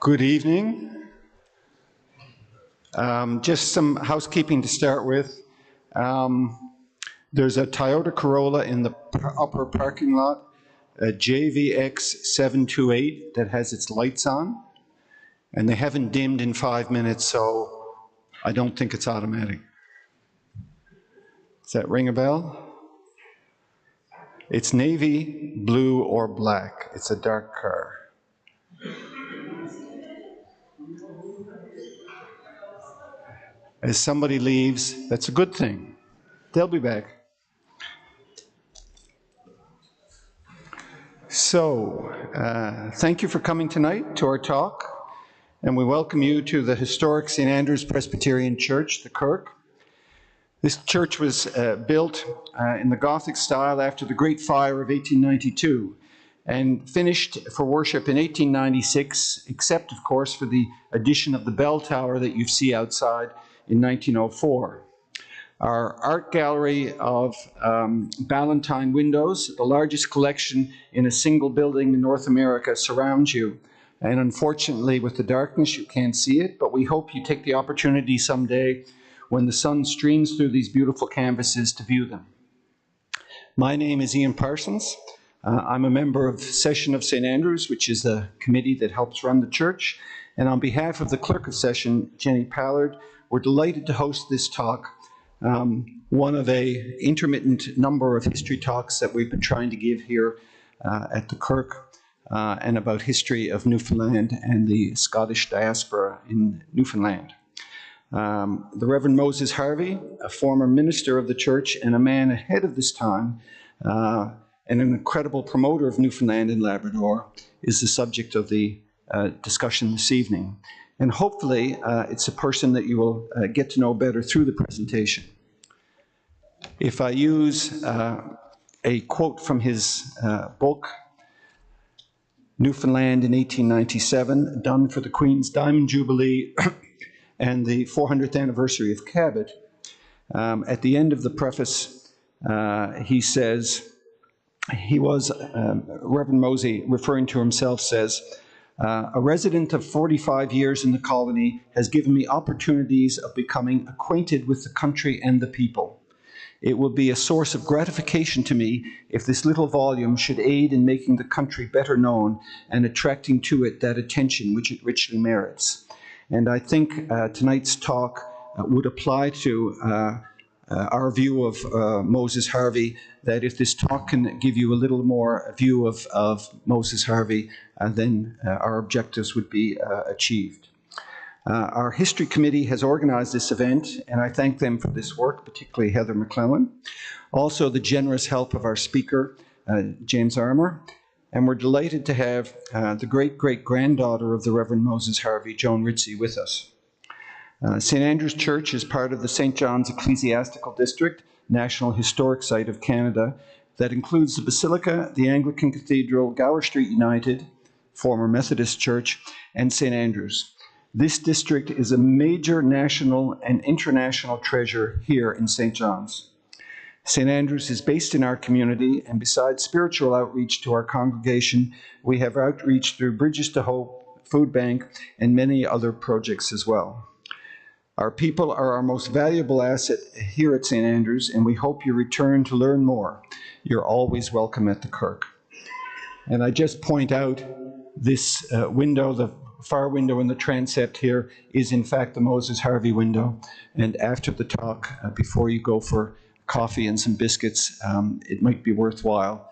Good evening. Just some housekeeping to start with. There's a Toyota Corolla in the upper parking lot, a JVX 728 that has its lights on, and they haven't dimmed in 5 minutes, so I don't think it's automatic. Does that ring a bell? It's navy, blue, or black. It's a dark car. As somebody leaves, that's a good thing. They'll be back. So, thank you for coming tonight to our talk, and we welcome you to the historic St. Andrew's Presbyterian Church, the Kirk. This church was built in the Gothic style after the Great Fire of 1892 and finished for worship in 1896, except, of course, for the addition of the bell tower that you see outside in 1904. Our art gallery of Ballantine windows, the largest collection in a single building in North America, surrounds you. And unfortunately, with the darkness, you can't see it, but we hope you take the opportunity someday when the sun streams through these beautiful canvases to view them. My name is Ian Parsons. I'm a member of Session of St. Andrews, which is the committee that helps run the church. And on behalf of the clerk of session, Jenny Pallard, we're delighted to host this talk, one of an intermittent number of history talks that we've been trying to give here at the Kirk, and about history of Newfoundland and the Scottish diaspora in Newfoundland. The Reverend Moses Harvey, a former minister of the church and a man ahead of this time, and an incredible promoter of Newfoundland and Labrador, is the subject of the discussion this evening. And hopefully it's a person that you will get to know better through the presentation. If I use a quote from his book, Newfoundland in 1897, done for the Queen's Diamond Jubilee and the 400th anniversary of Cabot, At the end of the preface, he says, Reverend Mosey, referring to himself, says, a resident of 45 years in the colony has given me opportunities of becoming acquainted with the country and the people. It will be a source of gratification to me if this little volume should aid in making the country better known and attracting to it that attention which it richly merits. And I think tonight's talk would apply to our view of Moses Harvey, that if this talk can give you a little more view of Moses Harvey, then our objectives would be achieved. Our history committee has organized this event, and I thank them for this work, particularly Heather McClellan. Also the generous help of our speaker, James Armour. And we're delighted to have the great-great-granddaughter of the Reverend Moses Harvey, Joan Ritzie, with us. St. Andrew's Church is part of the St. John's Ecclesiastical District, National Historic Site of Canada, that includes the Basilica, the Anglican Cathedral, Gower Street United, former Methodist Church, and St. Andrew's. This district is a major national and international treasure here in St. John's. St. Andrew's is based in our community, and besides spiritual outreach to our congregation, we have outreach through Bridges to Hope, Food Bank, and many other projects as well. Our people are our most valuable asset here at St. Andrew's, and we hope you return to learn more. You're always welcome at the Kirk. And I just point out this window, the far window in the transept here, is in fact the Moses Harvey window. And after the talk, before you go for coffee and some biscuits, it might be worthwhile,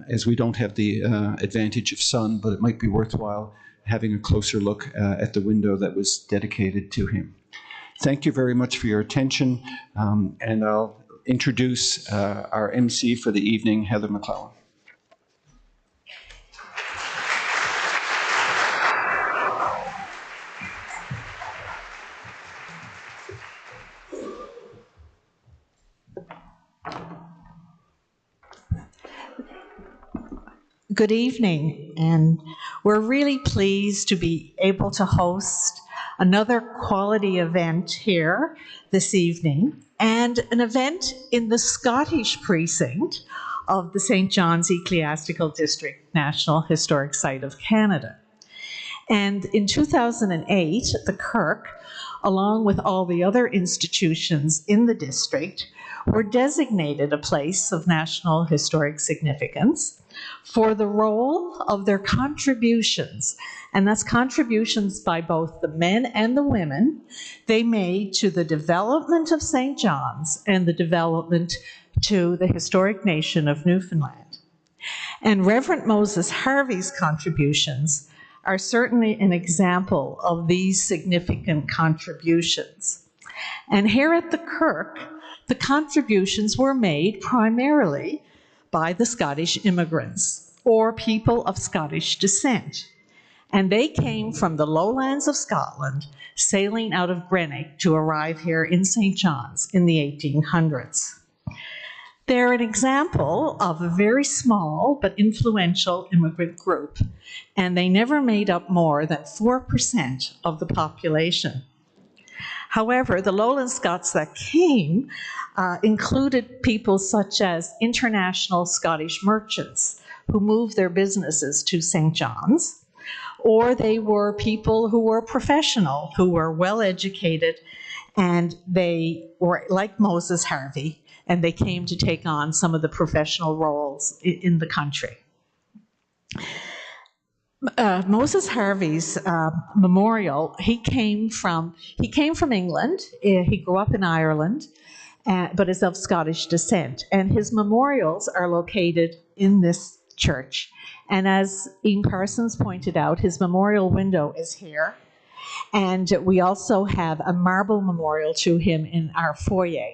as we don't have the advantage of sun, but it might be worthwhile having a closer look at the window that was dedicated to him. Thank you very much for your attention, and I'll introduce our MC for the evening, Heather McClellan. Good evening, and we're really pleased to be able to host another quality event here this evening, and an event in the Scottish precinct of the St. John's Ecclesiastical District, National Historic Site of Canada. And in 2008, the Kirk, along with all the other institutions in the district, were designated a place of national historic significance for the role of their contributions, and that's contributions by both the men and the women they made to the development of St. John's and the development to the historic nation of Newfoundland. And Reverend Moses Harvey's contributions are certainly an example of these significant contributions. And here at the Kirk, the contributions were made primarily by the Scottish immigrants, or people of Scottish descent. And they came from the lowlands of Scotland, sailing out of Greenock to arrive here in St. John's in the 1800s. They're an example of a very small but influential immigrant group, and they never made up more than 4% of the population. However, the lowland Scots that came included people such as international Scottish merchants who moved their businesses to St. John's, or they were people who were professional, who were well-educated, and they were like Moses Harvey, and they came to take on some of the professional roles in the country. Moses Harvey's memorial, he came from England. He grew up in Ireland, but is of Scottish descent. And his memorials are located in this church. And as Ian Parsons pointed out, his memorial window is here. And we also have a marble memorial to him in our foyer.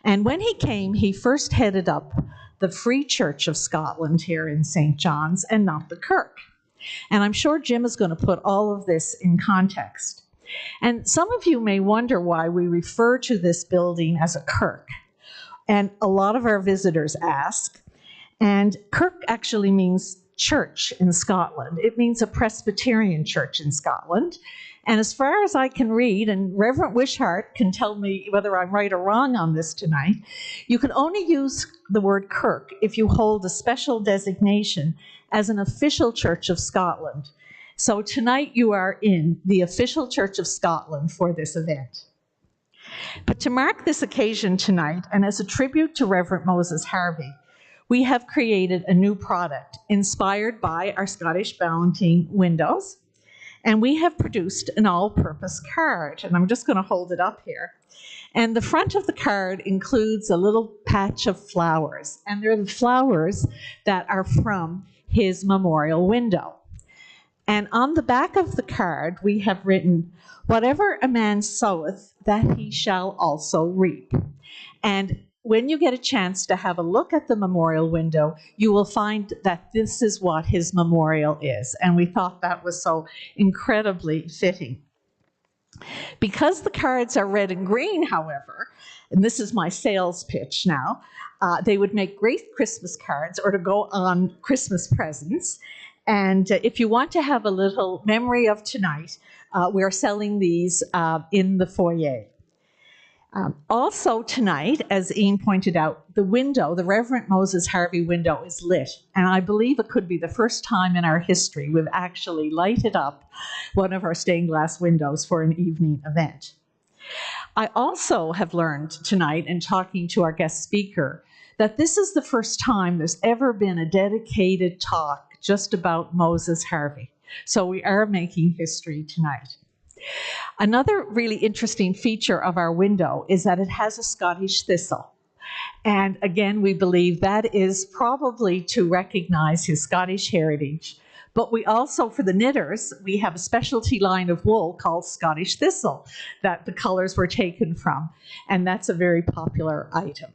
And when he came, he first headed up the Free Church of Scotland here in St. John's, and not the Kirk. And I'm sure Jim is going to put all of this in context. And some of you may wonder why we refer to this building as a Kirk. And a lot of our visitors ask. And Kirk actually means church in Scotland. It means a Presbyterian church in Scotland. And as far as I can read, and Reverend Wishart can tell me whether I'm right or wrong on this tonight, you can only use the word Kirk if you hold a special designation as an official Church of Scotland. So tonight you are in the official Church of Scotland for this event. But to mark this occasion tonight, and as a tribute to Reverend Moses Harvey, we have created a new product inspired by our Scottish Ballantine windows. And we have produced an all-purpose card, and I'm just going to hold it up here. And the front of the card includes a little patch of flowers, and they're the flowers that are from his memorial window. And on the back of the card, we have written, "Whatever a man soweth, that he shall also reap." And when you get a chance to have a look at the memorial window, you will find that this is what his memorial is. And we thought that was so incredibly fitting. Because the cards are red and green, however, and this is my sales pitch now, they would make great Christmas cards or to go on Christmas presents. And if you want to have a little memory of tonight, we're selling these in the foyer. Also tonight, as Ian pointed out, the window, the Reverend Moses Harvey window, is lit. And I believe it could be the first time in our history we've actually lighted up one of our stained glass windows for an evening event. I also have learned tonight, in talking to our guest speaker, that this is the first time there's ever been a dedicated talk just about Moses Harvey. So we are making history tonight. Another really interesting feature of our window is that it has a Scottish thistle. And again, we believe that is probably to recognize his Scottish heritage. But we also, for the knitters, we have a specialty line of wool called Scottish thistle that the colors were taken from. And that's a very popular item.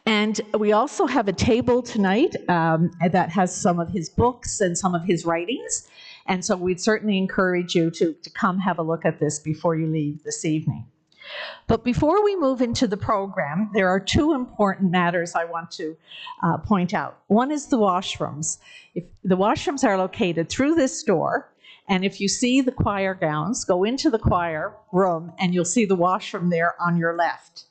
And we also have a table tonight that has some of his books and some of his writings. And so we'd certainly encourage you to come have a look at this before you leave this evening. But before we move into the program, there are two important matters I want to point out. One is the washrooms. The washrooms are located through this door, and if you see the choir gowns, go into the choir room and you'll see the washroom there on your left.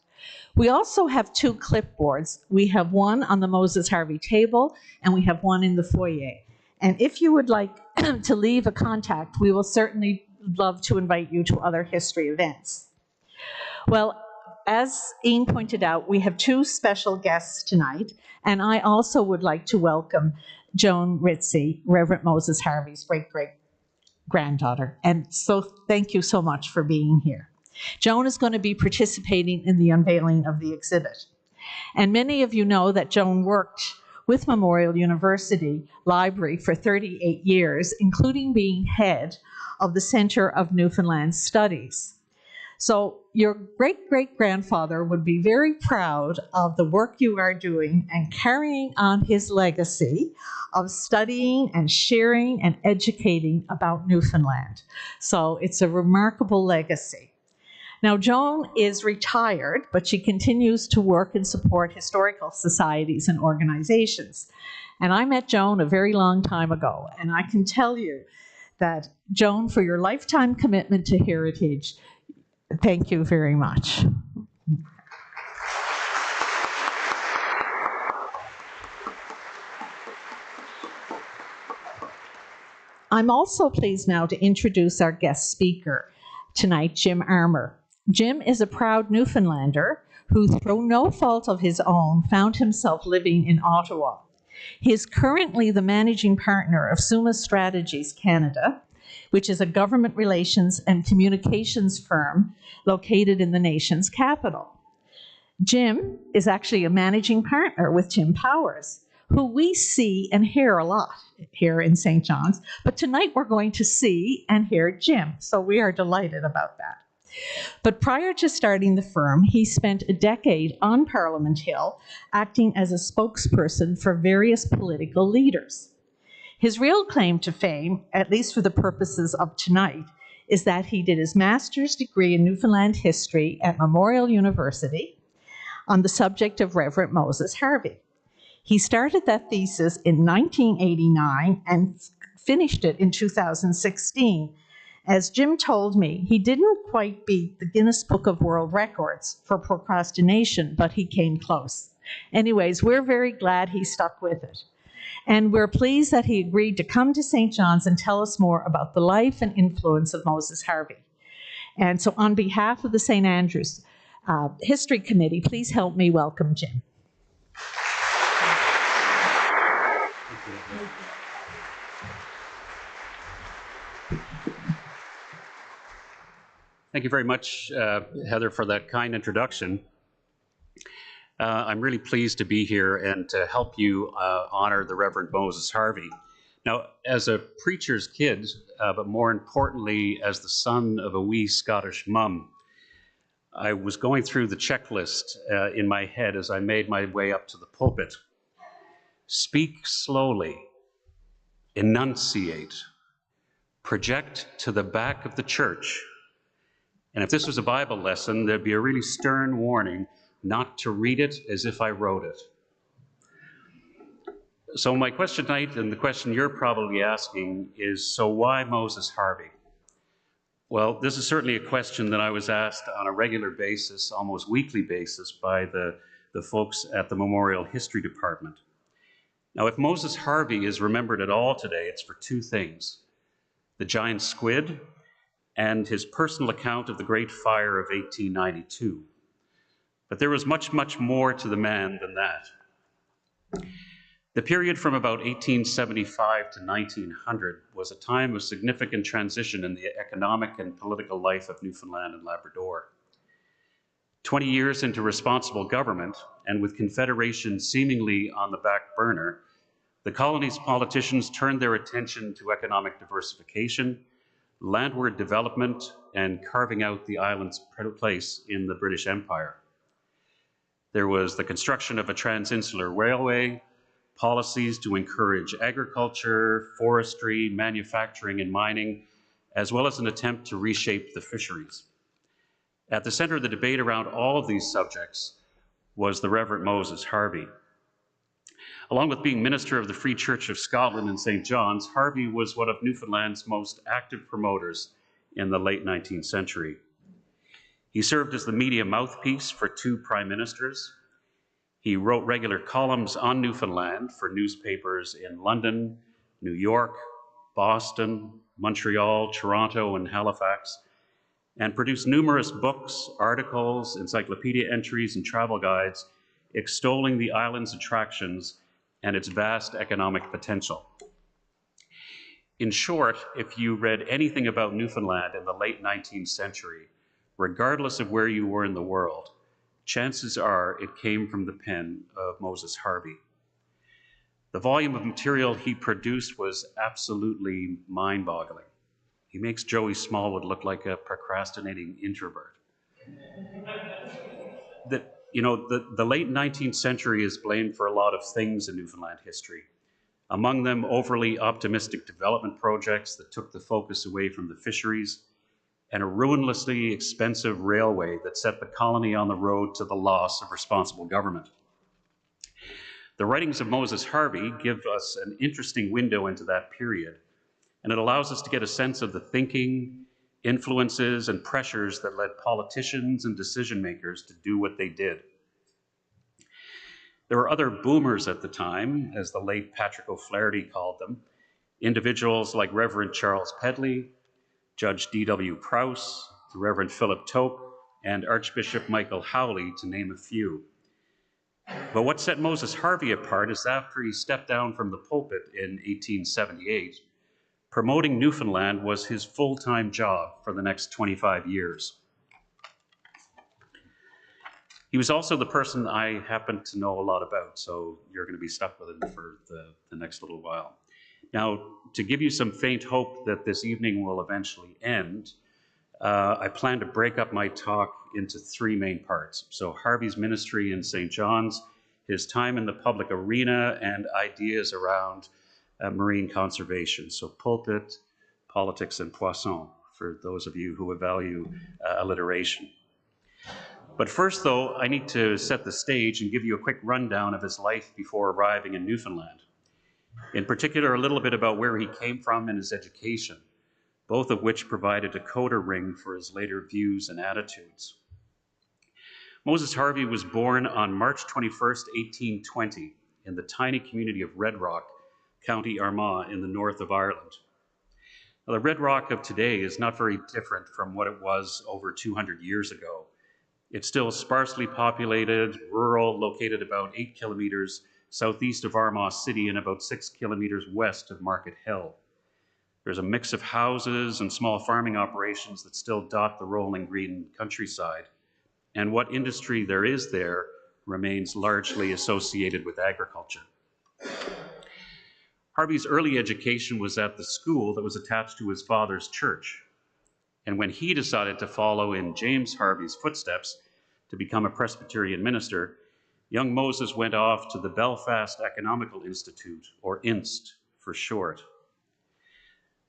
We also have two clipboards. We have one on the Moses Harvey table, and we have one in the foyer. And if you would like to leave a contact, we will certainly love to invite you to other history events. Well, as Ian pointed out, we have two special guests tonight, and I also would like to welcome Joan Ritzie, Reverend Moses Harvey's great-great-granddaughter. And so thank you so much for being here. Joan is going to be participating in the unveiling of the exhibit. And many of you know that Joan worked with Memorial University Library for 38 years, including being head of the Center of Newfoundland Studies. So your great-great-grandfather would be very proud of the work you are doing and carrying on his legacy of studying and sharing and educating about Newfoundland. So it's a remarkable legacy. Now, Joan is retired, but she continues to work and support historical societies and organizations. And I met Joan a very long time ago, and I can tell you that, Joan, for your lifetime commitment to heritage, thank you very much. I'm also pleased now to introduce our guest speaker tonight, Jim Armour. Jim is a proud Newfoundlander who, through no fault of his own, found himself living in Ottawa. He is currently the managing partner of Summa Strategies Canada, which is a government relations and communications firm located in the nation's capital. Jim is actually a managing partner with Jim Powers, who we see and hear a lot here in St. John's, but tonight we're going to see and hear Jim, so we are delighted about that. But prior to starting the firm, he spent a decade on Parliament Hill acting as a spokesperson for various political leaders. His real claim to fame, at least for the purposes of tonight, is that he did his master's degree in Newfoundland history at Memorial University on the subject of Reverend Moses Harvey. He started that thesis in 1989 and finished it in 2016. As Jim told me, he didn't quite beat the Guinness Book of World Records for procrastination, but he came close. Anyways, we're very glad he stuck with it. And we're pleased that he agreed to come to St. John's and tell us more about the life and influence of Moses Harvey. And so on behalf of the St. Andrews History Committee, please help me welcome Jim. Thank you very much, Heather, for that kind introduction. I'm really pleased to be here and to help you honor the Reverend Moses Harvey. Now, as a preacher's kid, but more importantly, as the son of a wee Scottish mum, I was going through the checklist in my head as I made my way up to the pulpit. Speak slowly, enunciate, project to the back of the church. And if this was a Bible lesson, there'd be a really stern warning not to read it as if I wrote it. So my question tonight, and the question you're probably asking, is, so why Moses Harvey? Well, this is certainly a question that I was asked on a regular basis, almost weekly basis, by the folks at the Memorial History Department. Now, if Moses Harvey is remembered at all today, it's for two things: the giant squid and his personal account of the Great Fire of 1892. But there was much, much more to the man than that. The period from about 1875 to 1900 was a time of significant transition in the economic and political life of Newfoundland and Labrador. 20 years into responsible government, and with Confederation seemingly on the back burner, the colony's politicians turned their attention to economic diversification, landward development, and carving out the island's place in the British Empire. There was the construction of a transinsular railway, policies to encourage agriculture, forestry, manufacturing, and mining, as well as an attempt to reshape the fisheries. At the center of the debate around all of these subjects was the Reverend Moses Harvey. Along with being minister of the Free Church of Scotland in St. John's, Harvey was one of Newfoundland's most active promoters in the late 19th century. He served as the media mouthpiece for two prime ministers. He wrote regular columns on Newfoundland for newspapers in London, New York, Boston, Montreal, Toronto, and Halifax, and produced numerous books, articles, encyclopedia entries, and travel guides extolling the island's attractions and its vast economic potential. In short, if you read anything about Newfoundland in the late 19th century, regardless of where you were in the world, chances are it came from the pen of Moses Harvey. The volume of material he produced was absolutely mind-boggling. He makes Joey Smallwood look like a procrastinating introvert. The late 19th century is blamed for a lot of things in Newfoundland history. Among them, overly optimistic development projects that took the focus away from the fisheries, and a ruinously expensive railway that set the colony on the road to the loss of responsible government. The writings of Moses Harvey give us an interesting window into that period, and it allows us to get a sense of the thinking, influences, and pressures that led politicians and decision makers to do what they did. There were other boomers at the time, as the late Patrick O'Flaherty called them, individuals like Reverend Charles Pedley, Judge D.W. Prowse, the Reverend Philip Toke, and Archbishop Michael Howley, to name a few. But what set Moses Harvey apart is after he stepped down from the pulpit in 1878, promoting Newfoundland was his full-time job for the next 25 years. He was also the person I happen to know a lot about, so you're going to be stuck with him for the next little while. Now, to give you some faint hope that this evening will eventually end, I plan to break up my talk into three main parts. So Harvey's ministry in St. John's, his time in the public arena, and ideas around marine conservation. So pulpit, politics, and poisson, for those of you who value alliteration. But first, though, I need to set the stage and give you a quick rundown of his life before arriving in Newfoundland. In particular, a little bit about where he came from and his education, both of which provided a coda ring for his later views and attitudes. Moses Harvey was born on March 21st, 1820, in the tiny community of Red Rock, County Armagh in the north of Ireland. Now, the Red Rock of today is not very different from what it was over 200 years ago. It's still sparsely populated, rural, located about 8 kilometers southeast of Armagh City and about 6 kilometers west of Market Hill. There's a mix of houses and small farming operations that still dot the rolling green countryside. And what industry there is there remains largely associated with agriculture. Harvey's early education was at the school that was attached to his father's church. And when he decided to follow in James Harvey's footsteps to become a Presbyterian minister, young Moses went off to the Belfast Economical Institute, or INST for short.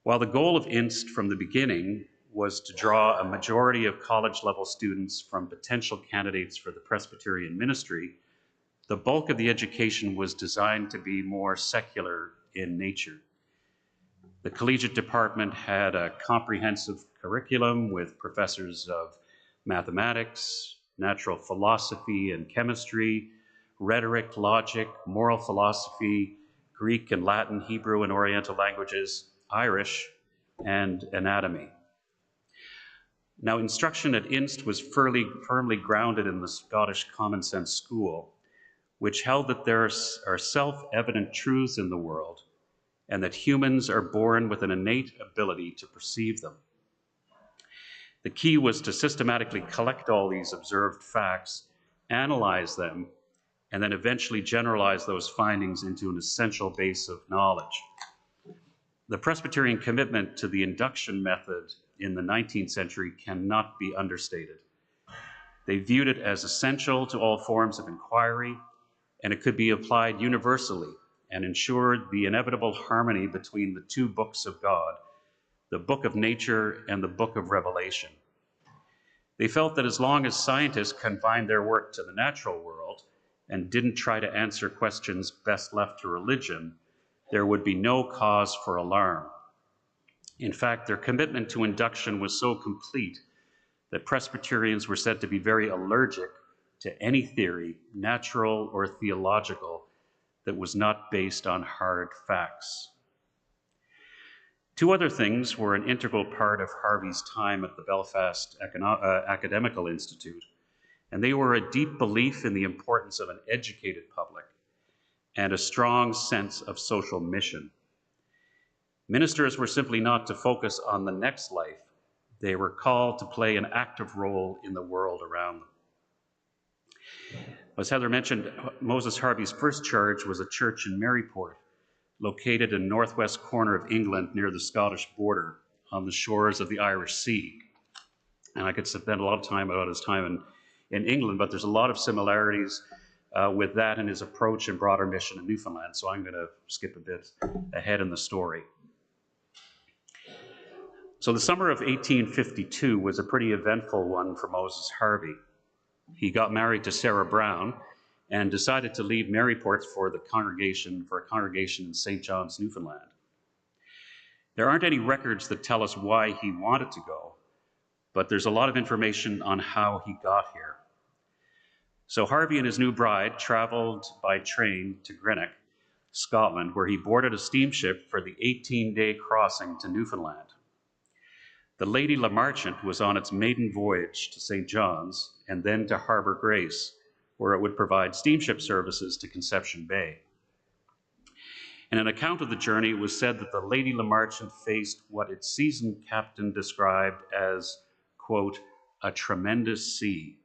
While the goal of INST from the beginning was to draw a majority of college-level students from potential candidates for the Presbyterian ministry, the bulk of the education was designed to be more secular in nature. The collegiate department had a comprehensive curriculum with professors of mathematics, natural philosophy and chemistry, rhetoric, logic, moral philosophy, Greek and Latin, Hebrew and Oriental languages, Irish, and anatomy. Now, instruction at INST was firmly grounded in the Scottish common sense school, which held that there are self-evident truths in the world and that humans are born with an innate ability to perceive them. The key was to systematically collect all these observed facts, analyze them, and then eventually generalize those findings into an essential base of knowledge. The Presbyterian commitment to the induction method in the 19th century cannot be understated. They viewed it as essential to all forms of inquiry, and it could be applied universally and ensured the inevitable harmony between the two books of God, the book of nature and the book of Revelation. They felt that as long as scientists confined their work to the natural world and didn't try to answer questions best left to religion, there would be no cause for alarm. In fact, their commitment to induction was so complete that Presbyterians were said to be very allergic to any theory, natural or theological, that was not based on hard facts. Two other things were an integral part of Harvey's time at the Belfast Academical Institute, and they were a deep belief in the importance of an educated public and a strong sense of social mission. Ministers were simply not to focus on the next life. They were called to play an active role in the world around them. As Heather mentioned, Moses Harvey's first charge was a church in Maryport, located in northwest corner of England near the Scottish border on the shores of the Irish Sea. And I could spend a lot of time about his time in England, but there's a lot of similarities with that and his approach and broader mission in Newfoundland. So I'm going to skip a bit ahead in the story. So the summer of 1852 was a pretty eventful one for Moses Harvey. He got married to Sarah Brown and decided to leave Maryport for a congregation in St. John's, Newfoundland. There aren't any records that tell us why he wanted to go, but there's a lot of information on how he got here. So Harvey and his new bride traveled by train to Greenock, Scotland, where he boarded a steamship for the 18-day crossing to Newfoundland. The Lady La Marchant was on its maiden voyage to St. John's and then to Harbour Grace, where it would provide steamship services to Conception Bay. In an account of the journey, it was said that the Lady La Marchant faced what its seasoned captain described as, quote, a tremendous sea.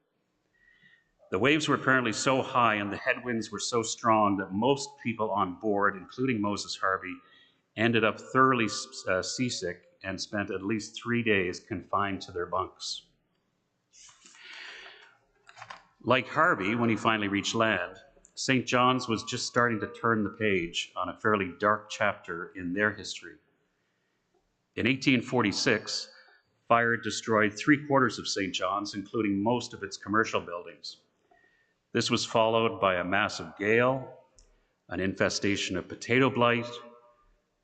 The waves were apparently so high and the headwinds were so strong that most people on board, including Moses Harvey, ended up thoroughly seasick and spent at least 3 days confined to their bunks. Like Harvey, when he finally reached land, St. John's was just starting to turn the page on a fairly dark chapter in their history. In 1846, fire destroyed 3/4 of St. John's, including most of its commercial buildings. This was followed by a massive gale, an infestation of potato blight,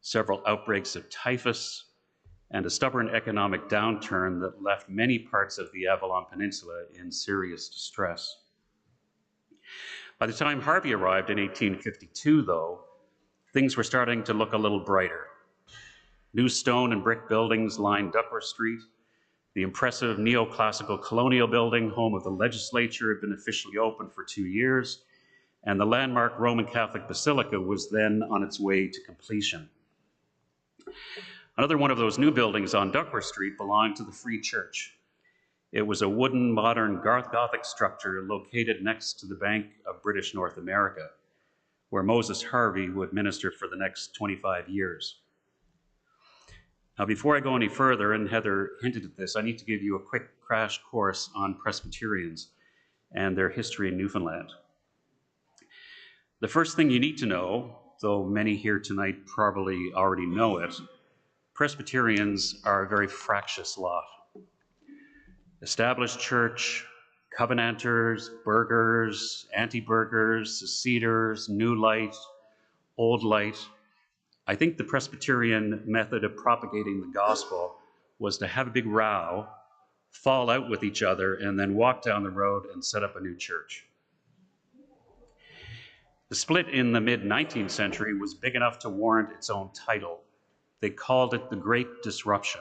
several outbreaks of typhus, and a stubborn economic downturn that left many parts of the Avalon Peninsula in serious distress. By the time Harvey arrived in 1852, though, things were starting to look a little brighter. New stone and brick buildings lined Duckworth Street. The impressive neoclassical colonial building, home of the legislature, had been officially opened for 2 years, and the landmark Roman Catholic Basilica was then on its way to completion. Another one of those new buildings on Duckworth Street belonged to the Free Church. It was a wooden, modern Gothic structure located next to the Bank of British North America, where Moses Harvey would minister for the next 25 years. Now, before I go any further, and Heather hinted at this, I need to give you a quick crash course on Presbyterians and their history in Newfoundland. The first thing you need to know, though many here tonight probably already know it, Presbyterians are a very fractious lot. Established church, Covenanters, Burghers, anti-Burghers, Seceders, New Light, Old Light. I think the Presbyterian method of propagating the gospel was to have a big row, fall out with each other, and then walk down the road and set up a new church. The split in the mid-19th century was big enough to warrant its own title. They called it the Great Disruption.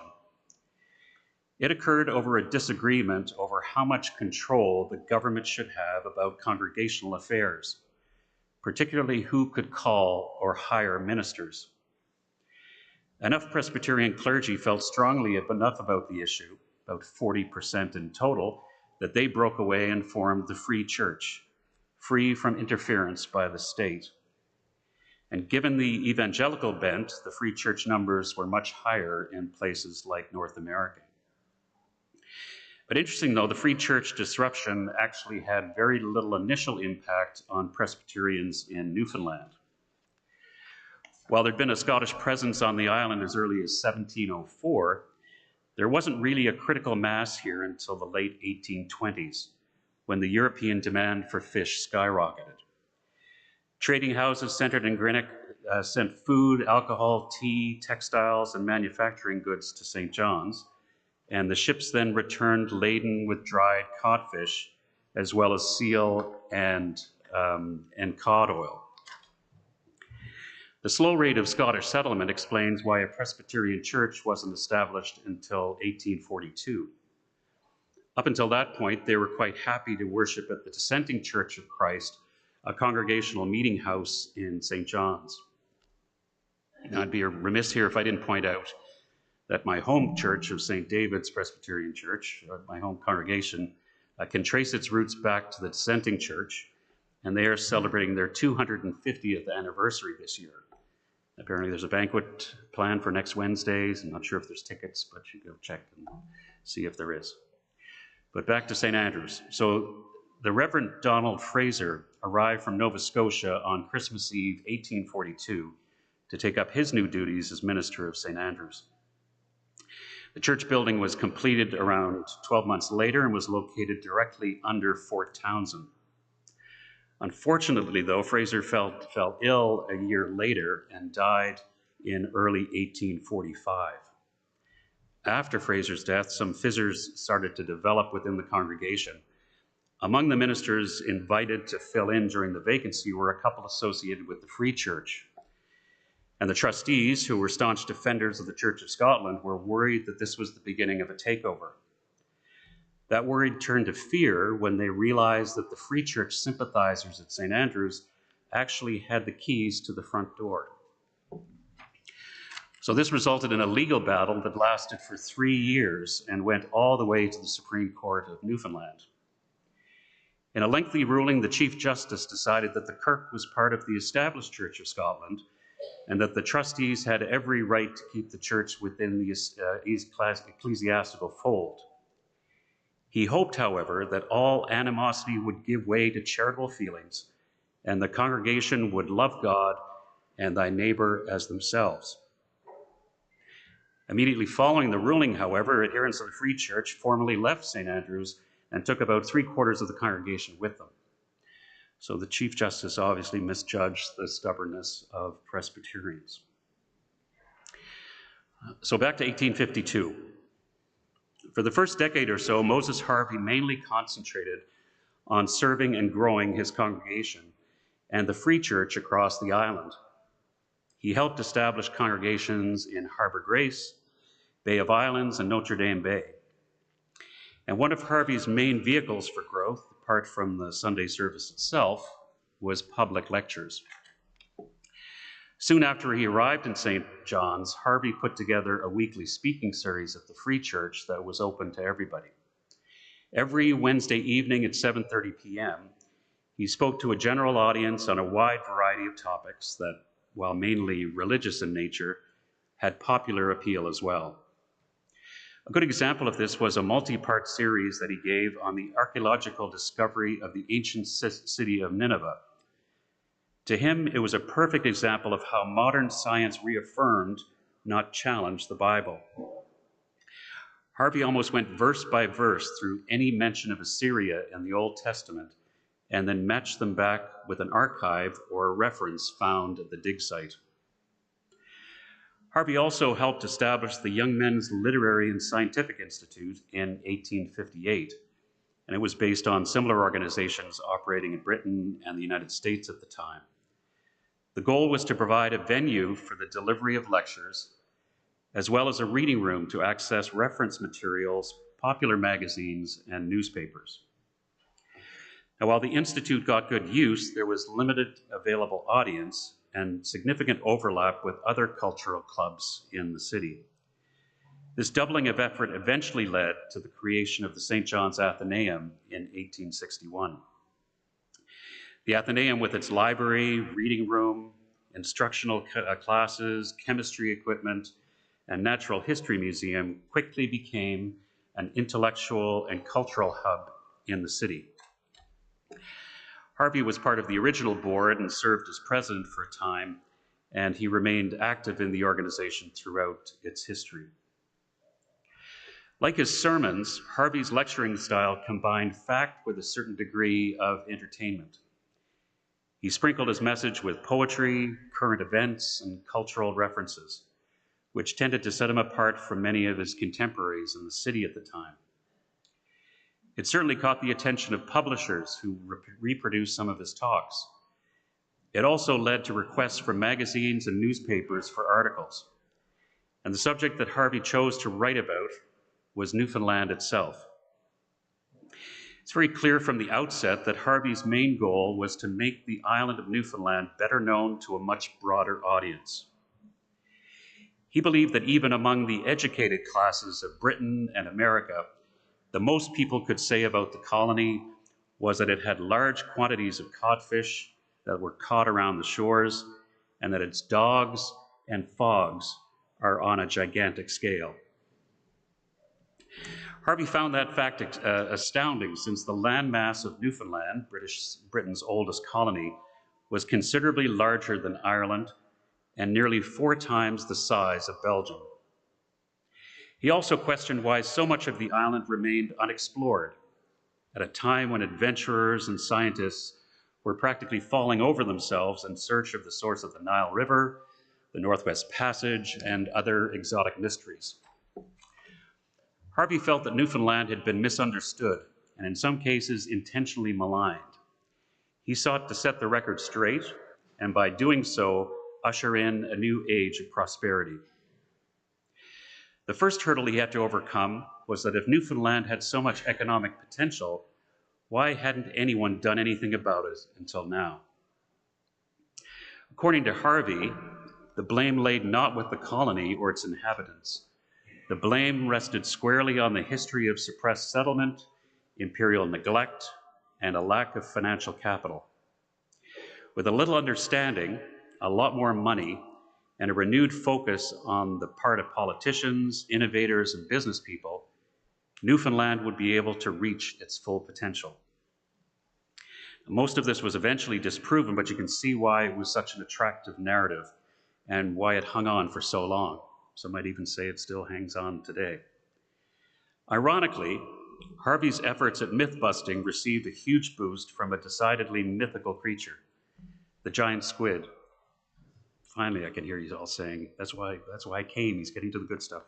It occurred over a disagreement over how much control the government should have about congregational affairs, particularly who could call or hire ministers. Enough Presbyterian clergy felt strongly enough about the issue, about 40% in total, that they broke away and formed the Free Church, free from interference by the state. And given the evangelical bent, the Free Church numbers were much higher in places like North America. But interesting though, the Free Church disruption actually had very little initial impact on Presbyterians in Newfoundland. While there'd been a Scottish presence on the island as early as 1704, there wasn't really a critical mass here until the late 1820s, when the European demand for fish skyrocketed. Trading houses centered in Greenock sent food, alcohol, tea, textiles, and manufacturing goods to St. John's, and the ships then returned laden with dried codfish, as well as seal and cod oil. The slow rate of Scottish settlement explains why a Presbyterian church wasn't established until 1842. Up until that point, they were quite happy to worship at the Dissenting Church of Christ, a congregational meeting house in St. John's. Now, I'd be remiss here if I didn't point out that my home church of St. David's Presbyterian Church, my home congregation, can trace its roots back to the Dissenting Church, and they are celebrating their 250th anniversary this year. Apparently there's a banquet planned for next Wednesdays. I'm not sure if there's tickets, but you go check and see if there is. But back to St. Andrews. So the Reverend Donald Fraser arrived from Nova Scotia on Christmas Eve, 1842, to take up his new duties as minister of St. Andrews. The church building was completed around 12 months later and was located directly under Fort Townsend. Unfortunately, though, Fraser fell ill a year later and died in early 1845. After Fraser's death, some fissures started to develop within the congregation. Among the ministers invited to fill in during the vacancy were a couple associated with the Free Church. And the trustees, who were staunch defenders of the Church of Scotland, were worried that this was the beginning of a takeover. That worry turned to fear when they realized that the Free Church sympathizers at St. Andrews actually had the keys to the front door. So this resulted in a legal battle that lasted for 3 years and went all the way to the Supreme Court of Newfoundland. In a lengthy ruling, the Chief Justice decided that the Kirk was part of the established Church of Scotland and that the trustees had every right to keep the church within the ecclesiastical fold. He hoped, however, that all animosity would give way to charitable feelings and the congregation would love God and thy neighbor as themselves. Immediately following the ruling, however, adherents of the Free Church formally left St. Andrews and took about 3/4 of the congregation with them. So the Chief Justice obviously misjudged the stubbornness of Presbyterians. So back to 1852. For the first decade or so, Moses Harvey mainly concentrated on serving and growing his congregation and the Free Church across the island. He helped establish congregations in Harbour Grace, Bay of Islands, and Notre Dame Bay. And one of Harvey's main vehicles for growth, apart from the Sunday service itself, was public lectures. Soon after he arrived in St. John's, Harvey put together a weekly speaking series at the Free Church that was open to everybody. Every Wednesday evening at 7:30 p.m., he spoke to a general audience on a wide variety of topics that, while mainly religious in nature, had popular appeal as well. A good example of this was a multi-part series that he gave on the archaeological discovery of the ancient city of Nineveh. To him, it was a perfect example of how modern science reaffirmed, not challenged, the Bible. Harvey almost went verse by verse through any mention of Assyria in the Old Testament and then matched them back with an archive or a reference found at the dig site. Harvey also helped establish the Young Men's Literary and Scientific Institute in 1858, and it was based on similar organizations operating in Britain and the United States at the time. The goal was to provide a venue for the delivery of lectures, as well as a reading room to access reference materials, popular magazines, and newspapers. Now, while the Institute got good use, there was limited available audience and significant overlap with other cultural clubs in the city. This doubling of effort eventually led to the creation of the St. John's Athenaeum in 1861. The Athenaeum, with its library, reading room, instructional classes, chemistry equipment, and natural history museum, quickly became an intellectual and cultural hub in the city. Harvey was part of the original board and served as president for a time, and he remained active in the organization throughout its history. Like his sermons, Harvey's lecturing style combined fact with a certain degree of entertainment. He sprinkled his message with poetry, current events, and cultural references, which tended to set him apart from many of his contemporaries in the city at the time. It certainly caught the attention of publishers who reproduced some of his talks. It also led to requests from magazines and newspapers for articles. And the subject that Harvey chose to write about was Newfoundland itself. It's very clear from the outset that Harvey's main goal was to make the island of Newfoundland better known to a much broader audience. He believed that even among the educated classes of Britain and America, the most people could say about the colony was that it had large quantities of codfish that were caught around the shores, and that its dogs and fogs are on a gigantic scale. Harvey found that fact astounding, since the landmass of Newfoundland, Britain's oldest colony, was considerably larger than Ireland and nearly 4 times the size of Belgium. He also questioned why so much of the island remained unexplored at a time when adventurers and scientists were practically falling over themselves in search of the source of the Nile River, the Northwest Passage, and other exotic mysteries. Harvey felt that Newfoundland had been misunderstood and in some cases intentionally maligned. He sought to set the record straight, and by doing so, usher in a new age of prosperity. The first hurdle he had to overcome was that if Newfoundland had so much economic potential, why hadn't anyone done anything about it until now? According to Harvey, the blame laid not with the colony or its inhabitants. The blame rested squarely on the history of suppressed settlement, imperial neglect, and a lack of financial capital. With a little understanding, a lot more money, and a renewed focus on the part of politicians, innovators, and business people, Newfoundland would be able to reach its full potential. Most of this was eventually disproven, but you can see why it was such an attractive narrative and why it hung on for so long. Some might even say it still hangs on today. Ironically, Harvey's efforts at myth-busting received a huge boost from a decidedly mythical creature, the giant squid. Finally, I can hear you all saying, that's why I came. He's getting to the good stuff.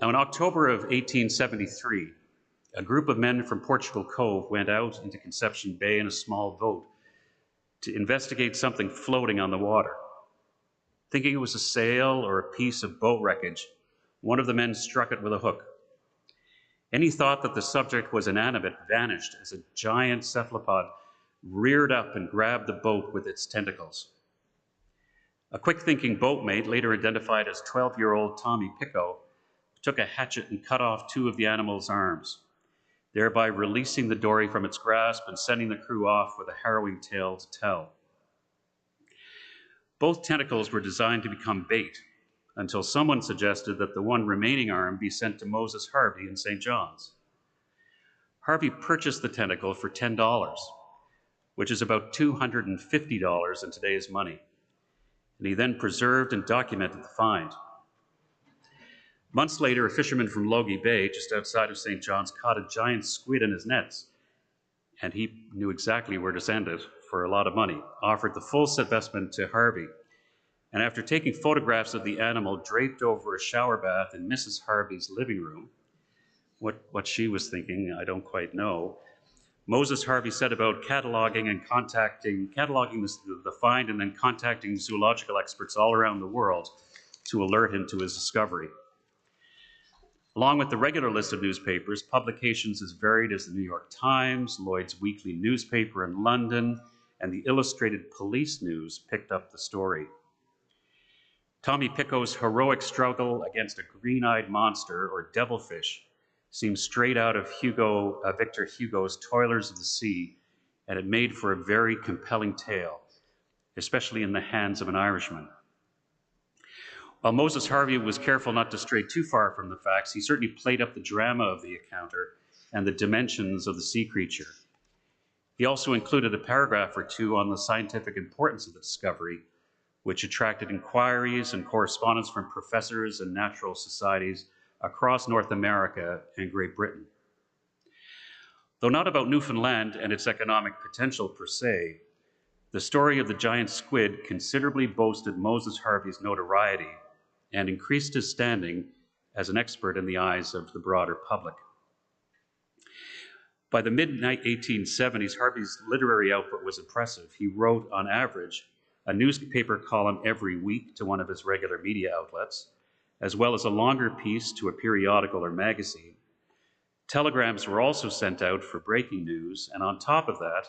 Now, in October of 1873, a group of men from Portugal Cove went out into Conception Bay in a small boat to investigate something floating on the water. Thinking it was a sail or a piece of boat wreckage, one of the men struck it with a hook. Any thought that the subject was inanimate vanished as a giant cephalopod reared up and grabbed the boat with its tentacles. A quick-thinking boatmate, later identified as 12-year-old Tommy Pico, took a hatchet and cut off two of the animal's arms, thereby releasing the dory from its grasp and sending the crew off with a harrowing tale to tell. Both tentacles were designed to become bait, until someone suggested that the one remaining arm be sent to Moses Harvey in St. John's. Harvey purchased the tentacle for $10, which is about $250 in today's money, and he then preserved and documented the find. Months later, a fisherman from Logie Bay, just outside of St. John's, caught a giant squid in his nets, and he knew exactly where to send it for a lot of money, offered the full investment to Harvey, and after taking photographs of the animal draped over a shower bath in Mrs. Harvey's living room, what she was thinking, I don't quite know, Moses Harvey set about cataloging the find and then contacting zoological experts all around the world to alert him to his discovery. Along with the regular list of newspapers, publications as varied as the New York Times, Lloyd's Weekly newspaper in London, and the Illustrated Police News picked up the story. Tommy Pico's heroic struggle against a green-eyed monster, or devilfish, seems straight out of Victor Hugo's Toilers of the Sea, and it made for a very compelling tale, especially in the hands of an Irishman. While Moses Harvey was careful not to stray too far from the facts, he certainly played up the drama of the encounter and the dimensions of the sea creature. He also included a paragraph or two on the scientific importance of the discovery, which attracted inquiries and correspondence from professors and natural societies across North America and Great Britain. Though not about Newfoundland and its economic potential per se, the story of the giant squid considerably boosted Moses Harvey's notoriety and increased his standing as an expert in the eyes of the broader public. By the mid-1870s, Harvey's literary output was impressive. He wrote, on average, a newspaper column every week to one of his regular media outlets, as well as a longer piece to a periodical or magazine. Telegrams were also sent out for breaking news, and on top of that,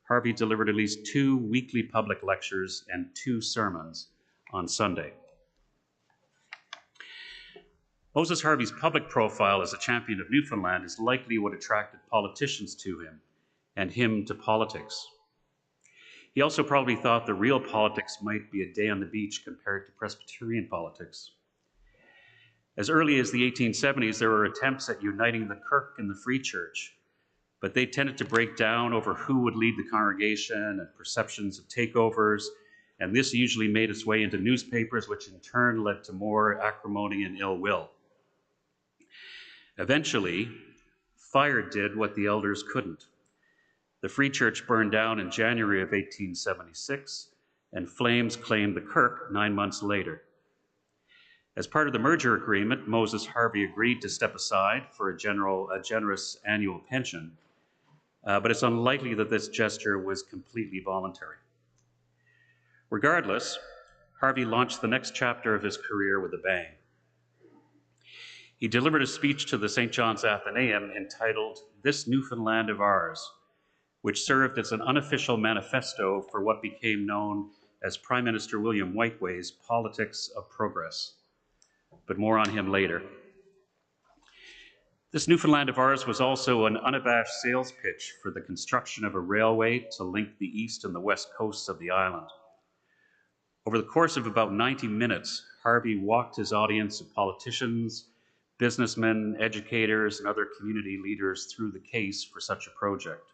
Harvey delivered at least 2 weekly public lectures and 2 sermons on Sunday. Moses Harvey's public profile as a champion of Newfoundland is likely what attracted politicians to him, and him to politics. He also probably thought the real politics might be a day on the beach compared to Presbyterian politics. As early as the 1870s, there were attempts at uniting the Kirk and the Free Church, but they tended to break down over who would lead the congregation and perceptions of takeovers, and this usually made its way into newspapers, which in turn led to more acrimony and ill will. Eventually, fire did what the elders couldn't. The Free Church burned down in January of 1876, and flames claimed the Kirk 9 months later. As part of the merger agreement, Moses Harvey agreed to step aside for a generous annual pension, but it's unlikely that this gesture was completely voluntary. Regardless, Harvey launched the next chapter of his career with a bang. He delivered a speech to the St. John's Athenaeum entitled, "This Newfoundland of Ours," which served as an unofficial manifesto for what became known as Prime Minister William Whiteway's Politics of Progress. But more on him later. This Newfoundland of ours was also an unabashed sales pitch for the construction of a railway to link the east and the west coasts of the island. Over the course of about 90 minutes, Harvey walked his audience of politicians, businessmen, educators, and other community leaders through the case for such a project.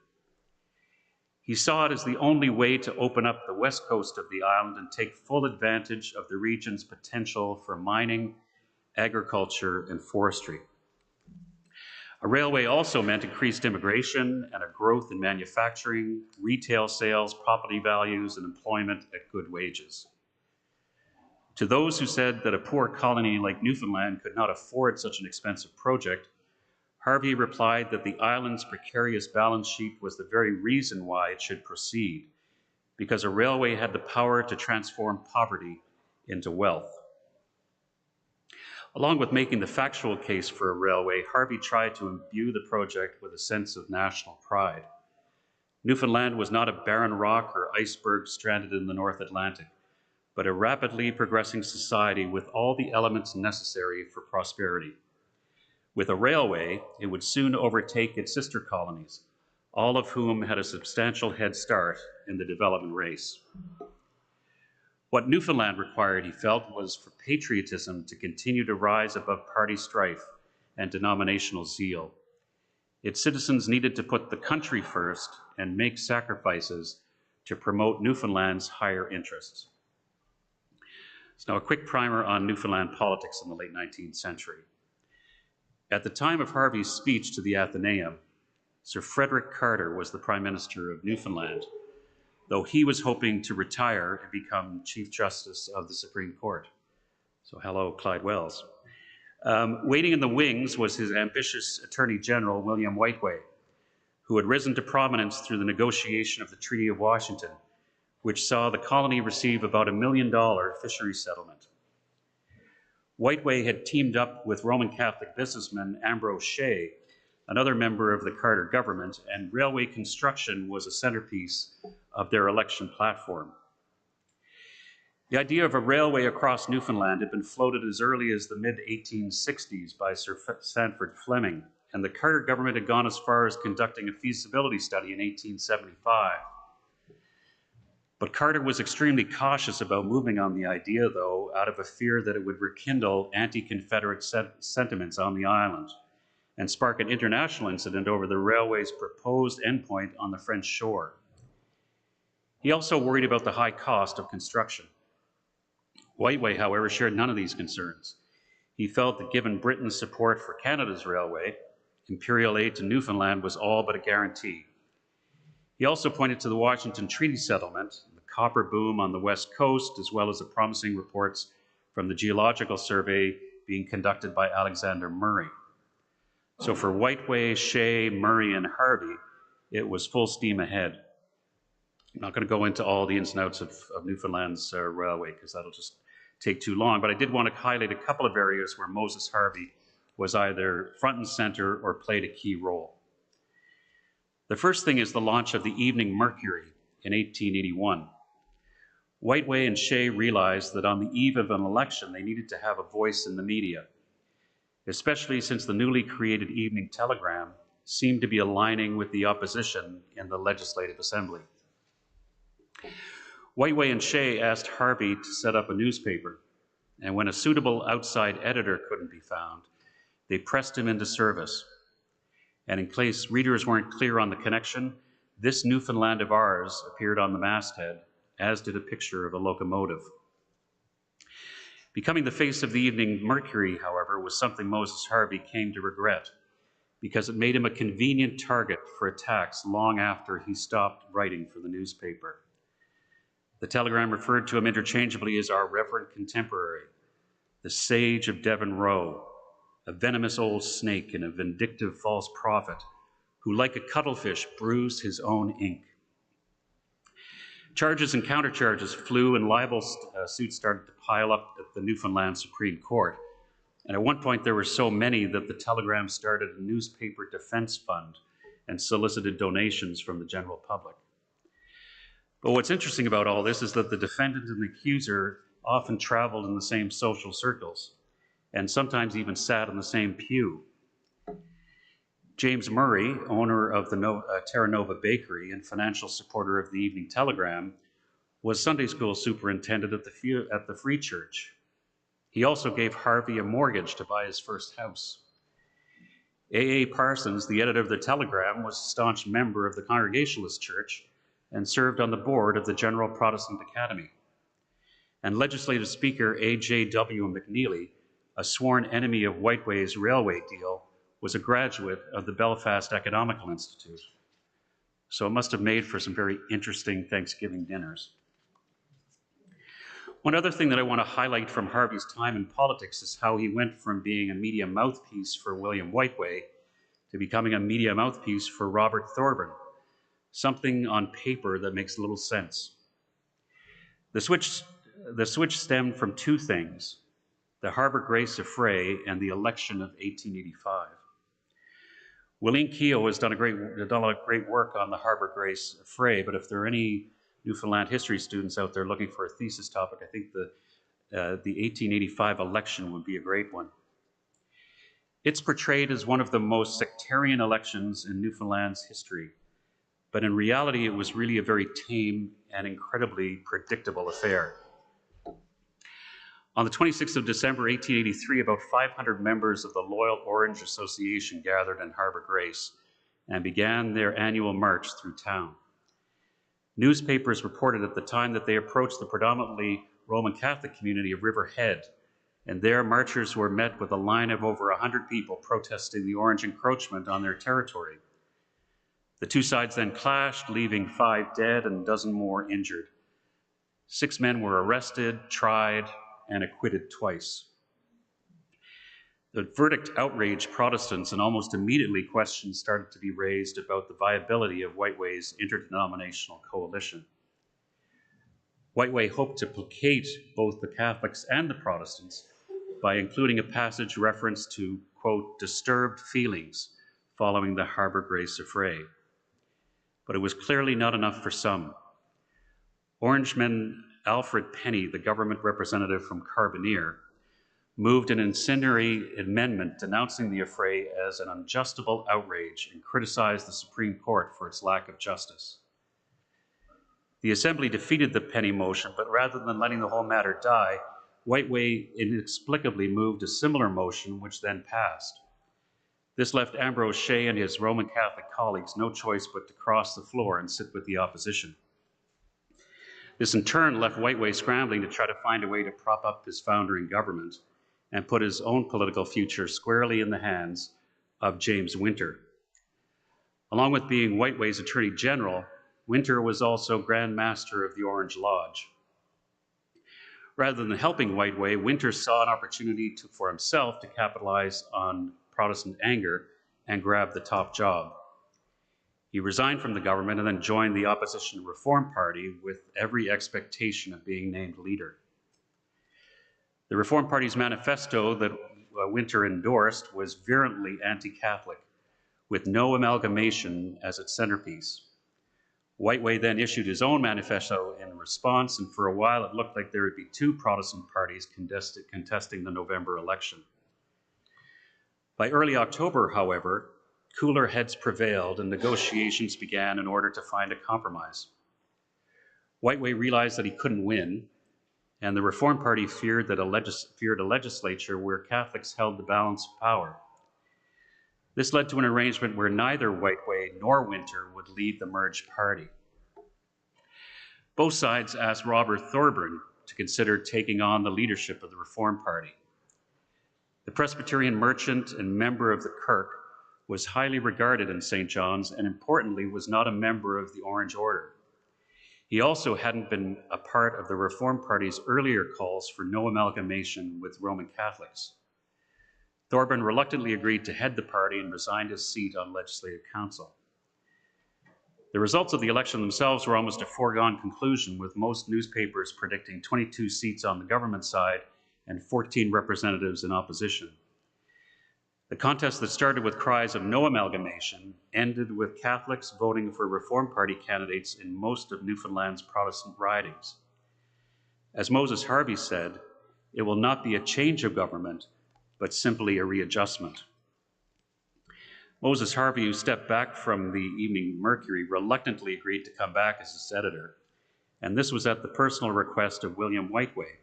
He saw it as the only way to open up the west coast of the island and take full advantage of the region's potential for mining, agriculture, and forestry. A railway also meant increased immigration and a growth in manufacturing, retail sales, property values, and employment at good wages. To those who said that a poor colony like Newfoundland could not afford such an expensive project, Harvey replied that the island's precarious balance sheet was the very reason why it should proceed, because a railway had the power to transform poverty into wealth. Along with making the factual case for a railway, Harvey tried to imbue the project with a sense of national pride. Newfoundland was not a barren rock or iceberg stranded in the North Atlantic, but a rapidly progressing society with all the elements necessary for prosperity. With a railway, it would soon overtake its sister colonies, all of whom had a substantial head start in the development race. What Newfoundland required, he felt, was for patriotism to continue to rise above party strife and denominational zeal. Its citizens needed to put the country first and make sacrifices to promote Newfoundland's higher interests. So now a quick primer on Newfoundland politics in the late 19th century. At the time of Harvey's speech to the Athenaeum, Sir Frederick Carter was the Prime Minister of Newfoundland, though he was hoping to retire and become Chief Justice of the Supreme Court. So hello, Clyde Wells. Waiting in the wings was his ambitious Attorney General, William Whiteway, who had risen to prominence through the negotiation of the Treaty of Washington, which saw the colony receive about $1 million fisheries settlement. Whiteway had teamed up with Roman Catholic businessman Ambrose Shea, another member of the Carter government, and railway construction was a centerpiece of their election platform. The idea of a railway across Newfoundland had been floated as early as the mid-1860s by Sir Sanford Fleming, and the Carter government had gone as far as conducting a feasibility study in 1875. But Carter was extremely cautious about moving on the idea, though, out of a fear that it would rekindle anti-Confederate sentiments on the island and spark an international incident over the railway's proposed endpoint on the French shore. He also worried about the high cost of construction. Whiteway, however, shared none of these concerns. He felt that given Britain's support for Canada's railway, imperial aid to Newfoundland was all but a guarantee. He also pointed to the Washington Treaty Settlement, the copper boom on the West Coast, as well as the promising reports from the Geological Survey being conducted by Alexander Murray. So for Whiteway, Shea, Murray, and Harvey, it was full steam ahead. I'm not going to go into all the ins and outs of Newfoundland's railway because that'll just take too long, but I did want to highlight a couple of areas where Moses Harvey was either front and center or played a key role. The first thing is the launch of the Evening Mercury in 1881. Whiteway and Shea realized that on the eve of an election, they needed to have a voice in the media, especially since the newly created Evening Telegram seemed to be aligning with the opposition in the Legislative Assembly. Whiteway and Shea asked Harvey to set up a newspaper, and when a suitable outside editor couldn't be found, they pressed him into service. And in case readers weren't clear on the connection, this Newfoundland of ours appeared on the masthead, as did a picture of a locomotive. Becoming the face of the Evening Mercury, however, was something Moses Harvey came to regret, because it made him a convenient target for attacks long after he stopped writing for the newspaper. The telegram referred to him interchangeably as our reverend contemporary, the sage of Devon Row, a venomous old snake and a vindictive false prophet who, like a cuttlefish, bruised his own ink. Charges and countercharges flew, and libel suits started to pile up at the Newfoundland Supreme Court. And at one point, there were so many that the Telegram started a newspaper defense fund and solicited donations from the general public. But what's interesting about all this is that the defendant and the accuser often traveled in the same social circles, and sometimes even sat in the same pew. James Murray, owner of the Terra Nova Bakery and financial supporter of the Evening Telegram, was Sunday school superintendent at the Free Church. He also gave Harvey a mortgage to buy his first house. A.A. Parsons, the editor of the Telegram, was a staunch member of the Congregationalist Church and served on the board of the General Protestant Academy. And legislative speaker A.J.W. McNeely, a sworn enemy of Whiteway's railway deal, was a graduate of the Belfast Economical Institute. So it must have made for some very interesting Thanksgiving dinners. One other thing that I want to highlight from Harvey's time in politics is how he went from being a media mouthpiece for William Whiteway to becoming a media mouthpiece for Robert Thorburn, something on paper that makes little sense. The switch stemmed from two things: the Harbour Grace affray and the election of 1885. William Keogh has done a lot of great work on the Harbour Grace affray, but if there are any Newfoundland history students out there looking for a thesis topic, I think the 1885 election would be a great one. It's portrayed as one of the most sectarian elections in Newfoundland's history, but in reality, it was really a very tame and incredibly predictable affair. On the 26th of December, 1883, about 500 members of the Loyal Orange Association gathered in Harbour Grace and began their annual march through town. Newspapers reported at the time that they approached the predominantly Roman Catholic community of Riverhead, and there marchers were met with a line of over 100 people protesting the Orange encroachment on their territory. The two sides then clashed, leaving 5 dead and a dozen more injured. 6 men were arrested, tried, and acquitted twice. The verdict outraged Protestants, and almost immediately questions started to be raised about the viability of Whiteway's interdenominational coalition. Whiteway hoped to placate both the Catholics and the Protestants by including a passage reference to, quote, disturbed feelings following the Harbour Grace affray. But it was clearly not enough for some. Orangeman Alfred Penny, the government representative from Carbonear, moved an incendiary amendment denouncing the affray as an unjustifiable outrage and criticized the Supreme Court for its lack of justice. The Assembly defeated the Penny motion, but rather than letting the whole matter die, Whiteway inexplicably moved a similar motion, which then passed. This left Ambrose Shea and his Roman Catholic colleagues no choice but to cross the floor and sit with the opposition. This in turn left Whiteway scrambling to try to find a way to prop up his foundering government and put his own political future squarely in the hands of James Winter. Along with being Whiteway's Attorney General, Winter was also Grand Master of the Orange Lodge. Rather than helping Whiteway, Winter saw an opportunity for himself to capitalize on Protestant anger and grab the top job. He resigned from the government and then joined the opposition Reform Party with every expectation of being named leader. The Reform Party's manifesto that Winter endorsed was virulently anti-Catholic, with no amalgamation as its centerpiece. Whiteway then issued his own manifesto in response, and for a while it looked like there would be 2 Protestant parties contesting the November election. By early October, however, cooler heads prevailed and negotiations began in order to find a compromise. Whiteway realized that he couldn't win, and the Reform Party feared a legislature where Catholics held the balance of power. This led to an arrangement where neither Whiteway nor Winter would lead the merged party. Both sides asked Robert Thorburn to consider taking on the leadership of the Reform Party. The Presbyterian merchant and member of the Kirk was highly regarded in St. John's, and importantly was not a member of the Orange Order. He also hadn't been a part of the Reform Party's earlier calls for no amalgamation with Roman Catholics. Thorburn reluctantly agreed to head the party and resigned his seat on Legislative Council. The results of the election themselves were almost a foregone conclusion, with most newspapers predicting 22 seats on the government side and 14 representatives in opposition. The contest that started with cries of no amalgamation ended with Catholics voting for Reform Party candidates in most of Newfoundland's Protestant ridings. As Moses Harvey said, it will not be a change of government, but simply a readjustment. Moses Harvey, who stepped back from the Evening Mercury, reluctantly agreed to come back as its editor, and this was at the personal request of William Whiteway,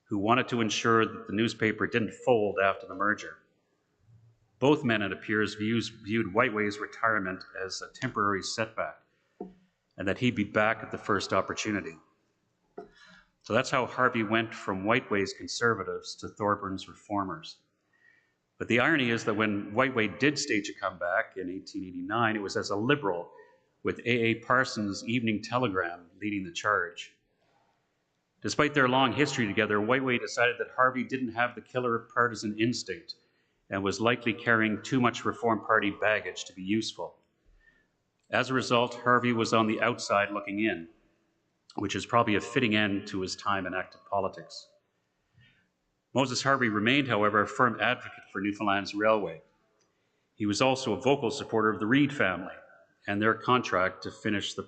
who wanted to ensure that the newspaper didn't fold after the merger. Both men, it appears, viewed Whiteway's retirement as a temporary setback, and that he'd be back at the first opportunity. So that's how Harvey went from Whiteway's conservatives to Thorburns reformers. But the irony is that when Whiteway did stage a comeback in 1889, it was as a liberal, with A.A. Parsons' Evening Telegram leading the charge. Despite their long history together, Whiteway decided that Harvey didn't have the killer partisan instinct and was likely carrying too much Reform Party baggage to be useful. As a result, Harvey was on the outside looking in, which is probably a fitting end to his time in active politics. Moses Harvey remained, however, a firm advocate for Newfoundland's railway. He was also a vocal supporter of the Reid family and their contract to finish the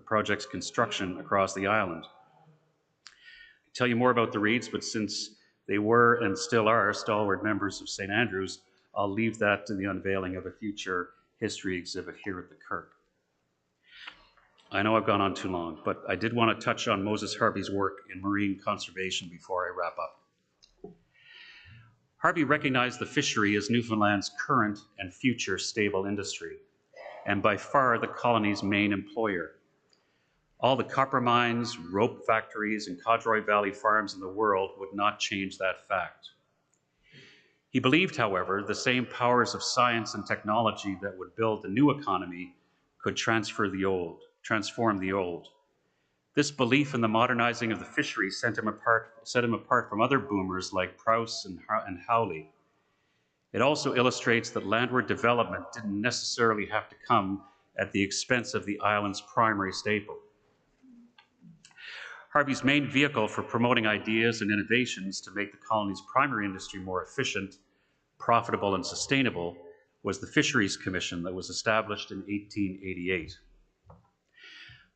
project's construction across the island. I'll tell you more about the Reids, but since they were and still are stalwart members of St. Andrews, I'll leave that to the unveiling of a future history exhibit here at the Kirk. I know I've gone on too long, but I did want to touch on Moses Harvey's work in marine conservation before I wrap up. Harvey recognized the fishery as Newfoundland's current and future stable industry, and by far the colony's main employer. All the copper mines, rope factories, and Codroy Valley farms in the world would not change that fact. He believed, however, the same powers of science and technology that would build the new economy could transform the old. This belief in the modernizing of the fishery set him apart from other boomers like Prowse and Howley. It also illustrates that landward development didn't necessarily have to come at the expense of the island's primary staple. Harvey's main vehicle for promoting ideas and innovations to make the colony's primary industry more efficient, profitable, and sustainable was the Fisheries Commission that was established in 1888.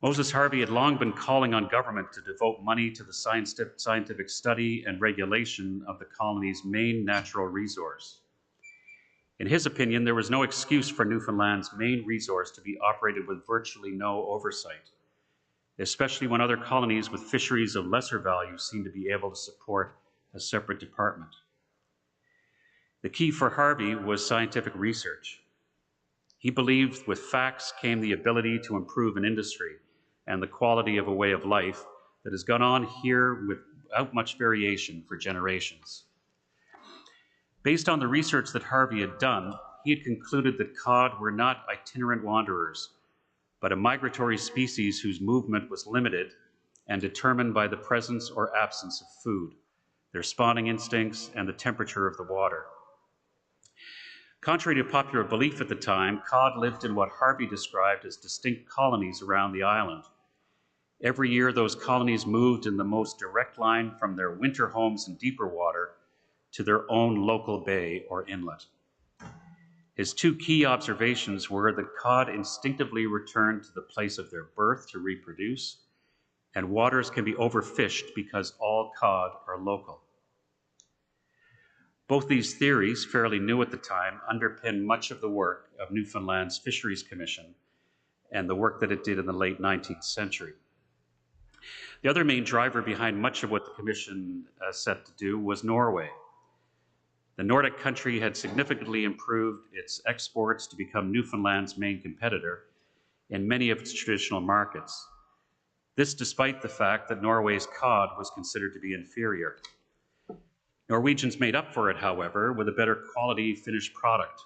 Moses Harvey had long been calling on government to devote money to the scientific study and regulation of the colony's main natural resource. In his opinion, there was no excuse for Newfoundland's main resource to be operated with virtually no oversight, especially when other colonies with fisheries of lesser value seemed to be able to support a separate department. The key for Harvey was scientific research. He believed with facts came the ability to improve an industry and the quality of a way of life that has gone on here without much variation for generations. Based on the research that Harvey had done, he had concluded that cod were not itinerant wanderers, but a migratory species whose movement was limited and determined by the presence or absence of food, their spawning instincts, and the temperature of the water. Contrary to popular belief at the time, cod lived in what Harvey described as distinct colonies around the island. Every year, those colonies moved in the most direct line from their winter homes in deeper water to their own local bay or inlet. His two key observations were that cod instinctively return to the place of their birth to reproduce, and waters can be overfished because all cod are local. Both these theories, fairly new at the time, underpin much of the work of Newfoundland's Fisheries Commission and the work that it did in the late 19th century. The other main driver behind much of what the Commission set to do was Norway. The Nordic country had significantly improved its exports to become Newfoundland's main competitor in many of its traditional markets. This despite the fact that Norway's cod was considered to be inferior. Norwegians made up for it, however, with a better quality finished product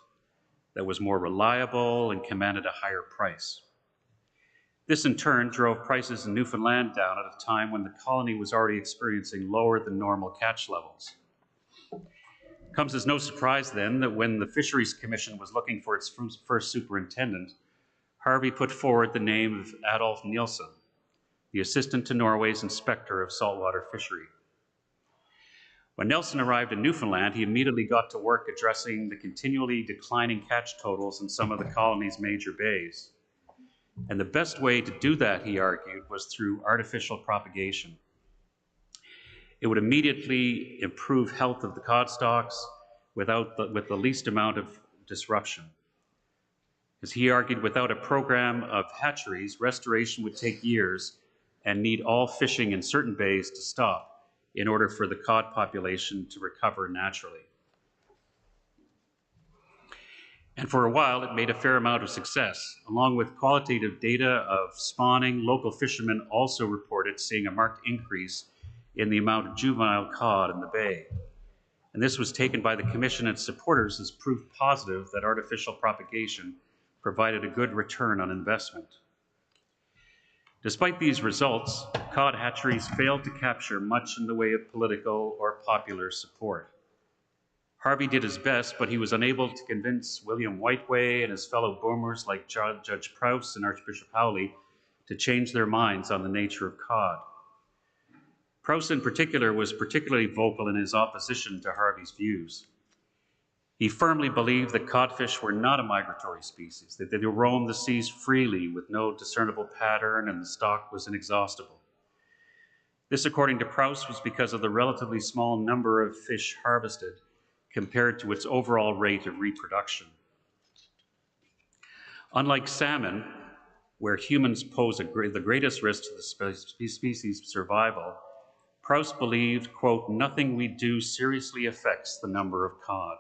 that was more reliable and commanded a higher price. This in turn drove prices in Newfoundland down at a time when the colony was already experiencing lower than normal catch levels. It comes as no surprise then that when the Fisheries Commission was looking for its first superintendent, Harvey put forward the name of Adolf Nielsen, the assistant to Norway's inspector of saltwater fishery. When Nelson arrived in Newfoundland, he immediately got to work addressing the continually declining catch totals in some of the colony's major bays. And the best way to do that, he argued, was through artificial propagation. It would immediately improve health of the cod stocks with the least amount of disruption. As he argued, without a program of hatcheries, restoration would take years and need all fishing in certain bays to stop in order for the cod population to recover naturally. And for a while, it made a fair amount of success. Along with qualitative data of spawning, local fishermen also reported seeing a marked increase in the amount of juvenile cod in the bay. And this was taken by the Commission and its supporters as proof positive that artificial propagation provided a good return on investment. Despite these results, cod hatcheries failed to capture much in the way of political or popular support. Harvey did his best, but he was unable to convince William Whiteway and his fellow boomers like Judge Prowse and Archbishop Howley to change their minds on the nature of cod. Prowse in particular was particularly vocal in his opposition to Harvey's views. He firmly believed that codfish were not a migratory species, that they roamed the seas freely with no discernible pattern and the stock was inexhaustible. This, according to Prowse, was because of the relatively small number of fish harvested compared to its overall rate of reproduction. Unlike salmon, where humans pose the greatest risk to the species' survival, Prowse believed, quote, "nothing we do seriously affects the number of cod."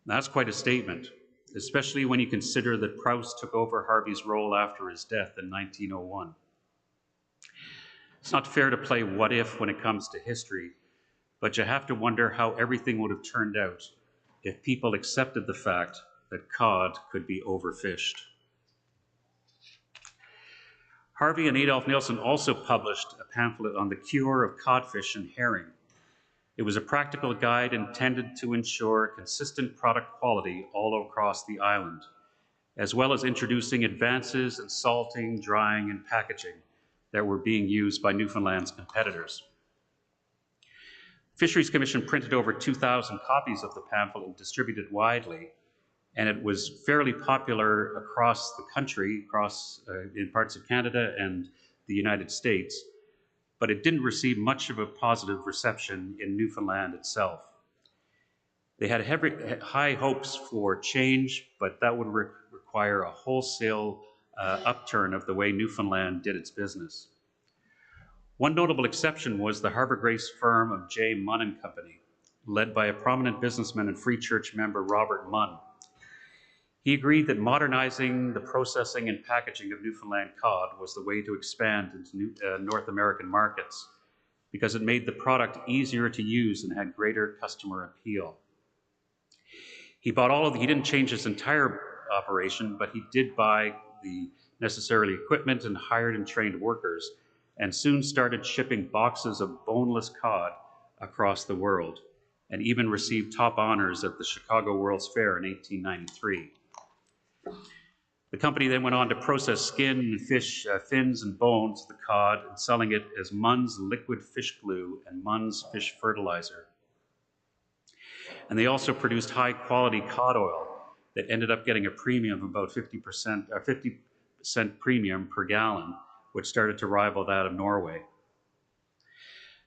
That's quite a statement, especially when you consider that Prowse took over Harvey's role after his death in 1901. It's not fair to play what if when it comes to history, but you have to wonder how everything would have turned out if people accepted the fact that cod could be overfished. Harvey and Adolf Nielsen also published a pamphlet on the cure of codfish and herring. It was a practical guide intended to ensure consistent product quality all across the island, as well as introducing advances in salting, drying, and packaging that were being used by Newfoundland's competitors. Fisheries Commission printed over 2,000 copies of the pamphlet and distributed widely, and it was fairly popular across the country, in parts of Canada and the United States, but it didn't receive much of a positive reception in Newfoundland itself. They had high hopes for change, but that would require a wholesale upturn of the way Newfoundland did its business. One notable exception was the Harbour Grace firm of J. Munn and Company, led by a prominent businessman and Free Church member, Robert Munn. He agreed that modernizing the processing and packaging of Newfoundland cod was the way to expand into North American markets because it made the product easier to use and had greater customer appeal. He didn't change his entire operation, but he did buy the necessary equipment and hired and trained workers, and soon started shipping boxes of boneless cod across the world, and even received top honors at the Chicago World's Fair in 1893. The company then went on to process skin and fish fins and bones of the cod and selling it as Munn's liquid fish glue and Munn's fish fertilizer. And they also produced high quality cod oil that ended up getting a premium of about 50% premium per gallon, which started to rival that of Norway.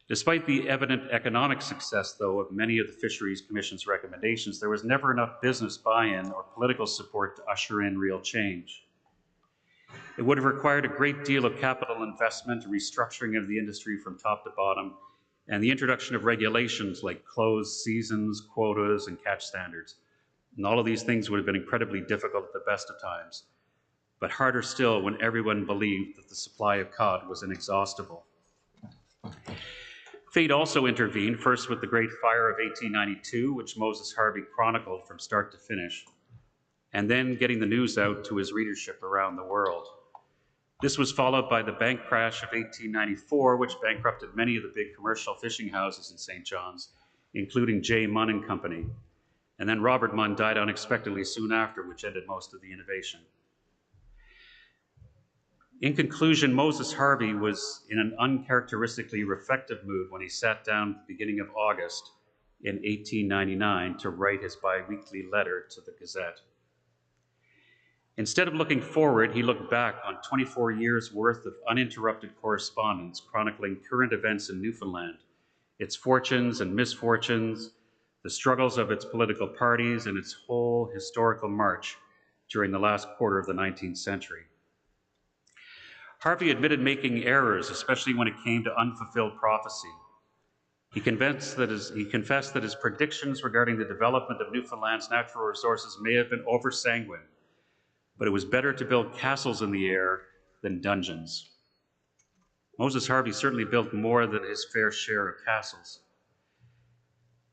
Despite the evident economic success, though, of many of the Fisheries Commission's recommendations, there was never enough business buy-in or political support to usher in real change. It would have required a great deal of capital investment, restructuring of the industry from top to bottom, and the introduction of regulations like closed seasons, quotas, and catch standards. And all of these things would have been incredibly difficult at the best of times, but harder still when everyone believed that the supply of cod was inexhaustible. Fate also intervened, first with the Great Fire of 1892, which Moses Harvey chronicled from start to finish, and then getting the news out to his readership around the world. This was followed by the bank crash of 1894, which bankrupted many of the big commercial fishing houses in St. John's, including J. Munn and Company. And then Robert Munn died unexpectedly soon after, which ended most of the innovation. In conclusion, Moses Harvey was in an uncharacteristically reflective mood when he sat down at the beginning of August in 1899 to write his bi-weekly letter to the Gazette. Instead of looking forward, he looked back on 24 years' worth of uninterrupted correspondence chronicling current events in Newfoundland, its fortunes and misfortunes, the struggles of its political parties, and its whole historical march during the last quarter of the 19th century. Harvey admitted making errors, especially when it came to unfulfilled prophecy. He confessed that his predictions regarding the development of Newfoundland's natural resources may have been oversanguine, but it was better to build castles in the air than dungeons. Moses Harvey certainly built more than his fair share of castles.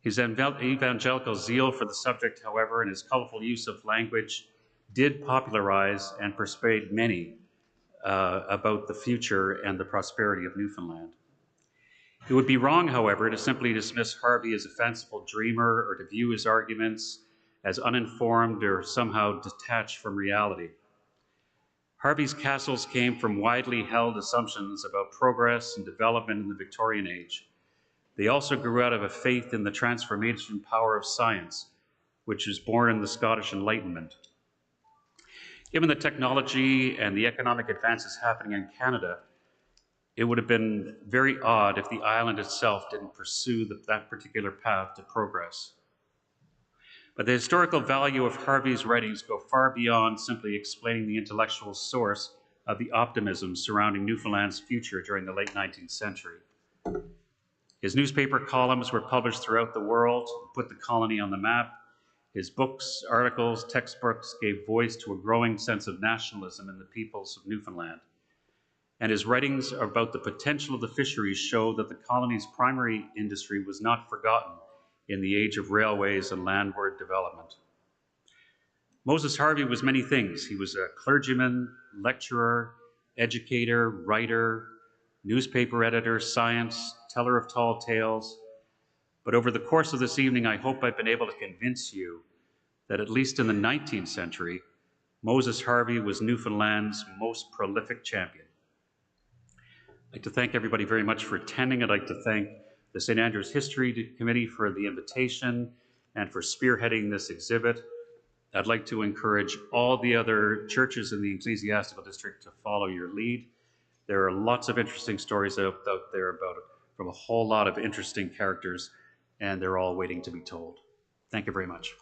His evangelical zeal for the subject, however, and his colorful use of language did popularize and persuade many about the future and the prosperity of Newfoundland. It would be wrong, however, to simply dismiss Harvey as a fanciful dreamer or to view his arguments as uninformed or somehow detached from reality. Harvey's castles came from widely held assumptions about progress and development in the Victorian age. They also grew out of a faith in the transformation power of science, which was born in the Scottish Enlightenment. Given the technology and the economic advances happening in Canada, it would have been very odd if the island itself didn't pursue that particular path to progress. But the historical value of Harvey's writings go far beyond simply explaining the intellectual source of the optimism surrounding Newfoundland's future during the late 19th century. His newspaper columns were published throughout the world, put the colony on the map. His books, articles, textbooks gave voice to a growing sense of nationalism in the peoples of Newfoundland. And his writings about the potential of the fisheries show that the colony's primary industry was not forgotten in the age of railways and landward development. Moses Harvey was many things. He was a clergyman, lecturer, educator, writer, newspaper editor, science, teller of tall tales. But over the course of this evening, I hope I've been able to convince you that at least in the 19th century, Moses Harvey was Newfoundland's most prolific champion. I'd like to thank everybody very much for attending. I'd like to thank the St. Andrew's History Committee for the invitation and for spearheading this exhibit. I'd like to encourage all the other churches in the ecclesiastical district to follow your lead. There are lots of interesting stories out there about it from a whole lot of interesting characters, and they're all waiting to be told. Thank you very much.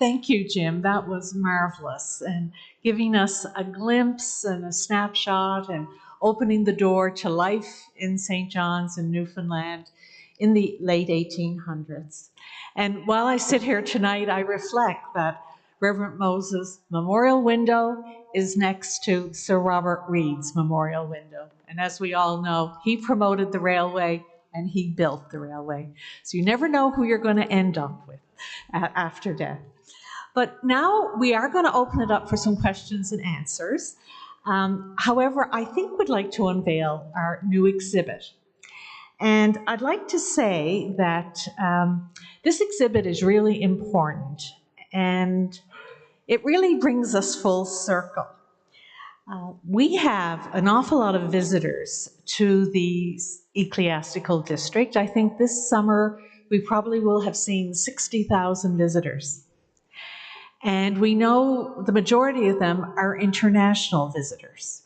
Thank you, Jim. That was marvelous, and giving us a glimpse and a snapshot and opening the door to life in St. John's in Newfoundland in the late 1800s. And while I sit here tonight, I reflect that Reverend Moses' memorial window is next to Sir Robert Reid's memorial window. And as we all know, he promoted the railway and he built the railway. So you never know who you're going to end up with after death. But now we are going to open it up for some questions and answers. However, I think we'd like to unveil our new exhibit. And I'd like to say that this exhibit is really important, and it really brings us full circle. We have an awful lot of visitors to the ecclesiastical district. I think this summer we probably will have seen 60,000 visitors. And we know the majority of them are international visitors.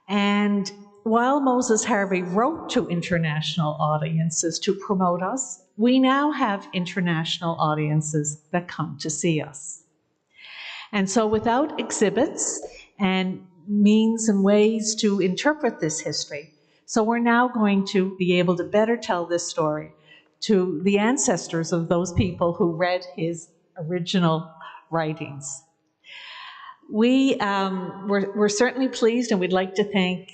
And while Moses Harvey wrote to international audiences to promote us, we now have international audiences that come to see us. And so without exhibits and means and ways to interpret this history, so we're now going to be able to better tell this story to the ancestors of those people who read his original writings. We're certainly pleased, and we'd like to thank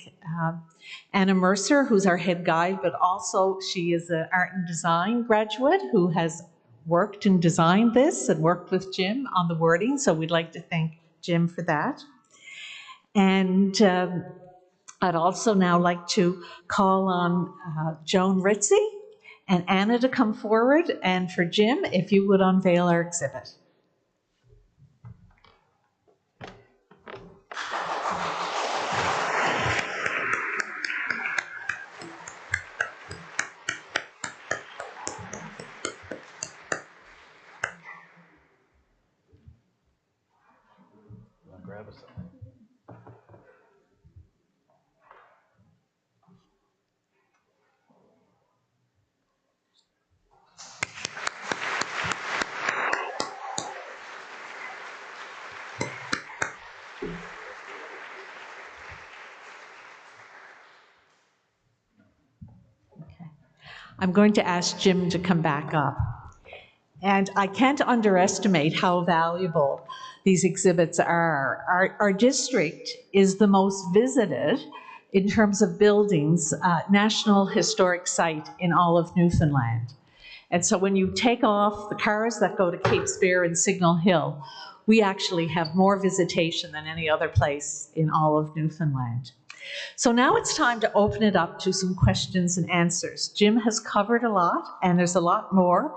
Anna Mercer, who's our head guide, but also she is an art and design graduate who has worked and designed this and worked with Jim on the wording, so we'd like to thank Jim for that. And I'd also now like to call on Joan Ritzy and Anna to come forward, and for Jim, if you would unveil our exhibit. Grab us something. I'm going to ask Jim to come back up. And I can't underestimate how valuable these exhibits are. Our district is the most visited in terms of buildings, National Historic Site in all of Newfoundland. And so when you take off the cars that go to Cape Spear and Signal Hill, we actually have more visitation than any other place in all of Newfoundland. So now it's time to open it up to some questions and answers. Jim has covered a lot, and there's a lot more.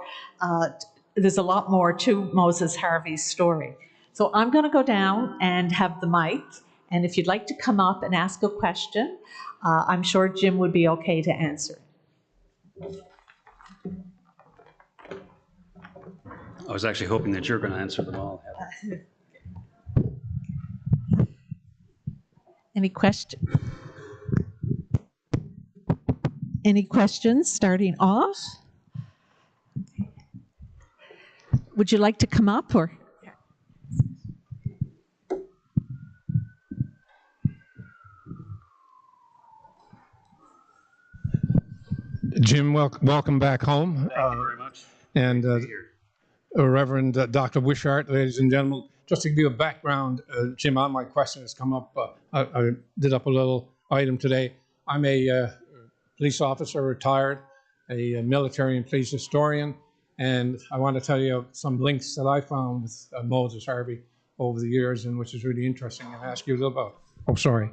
There's a lot more to Moses Harvey's story. So I'm going to go down and have the mic, and if you'd like to come up and ask a question, I'm sure Jim would be okay to answer. I was actually hoping that you're going to answer them all. Any questions starting off? Would you like to come up or? Jim, welcome back home. Thank you very much. And Reverend Dr. Wishart, ladies and gentlemen, just to give you a background, Jim, on my question has come up. I did up a little item today. I'm a police officer, retired, a military and police historian, and I want to tell you some links that I found with Moses Harvey over the years, and which is really interesting, and ask you a little about. Oh, sorry.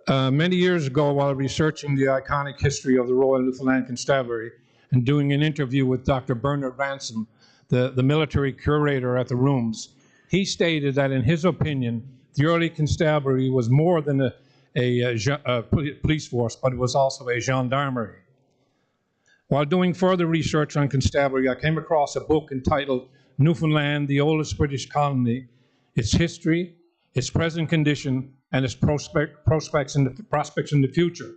Many years ago, while researching the iconic history of the Royal Newfoundland Constabulary and doing an interview with Dr. Bernard Ransom, the military curator at the rooms, he stated that in his opinion, the early constabulary was more than a police force, but it was also a gendarmerie. While doing further research on constabulary, I came across a book entitled Newfoundland, the Oldest British Colony, Its History, Its Present Condition, and Its Prospects in the Future,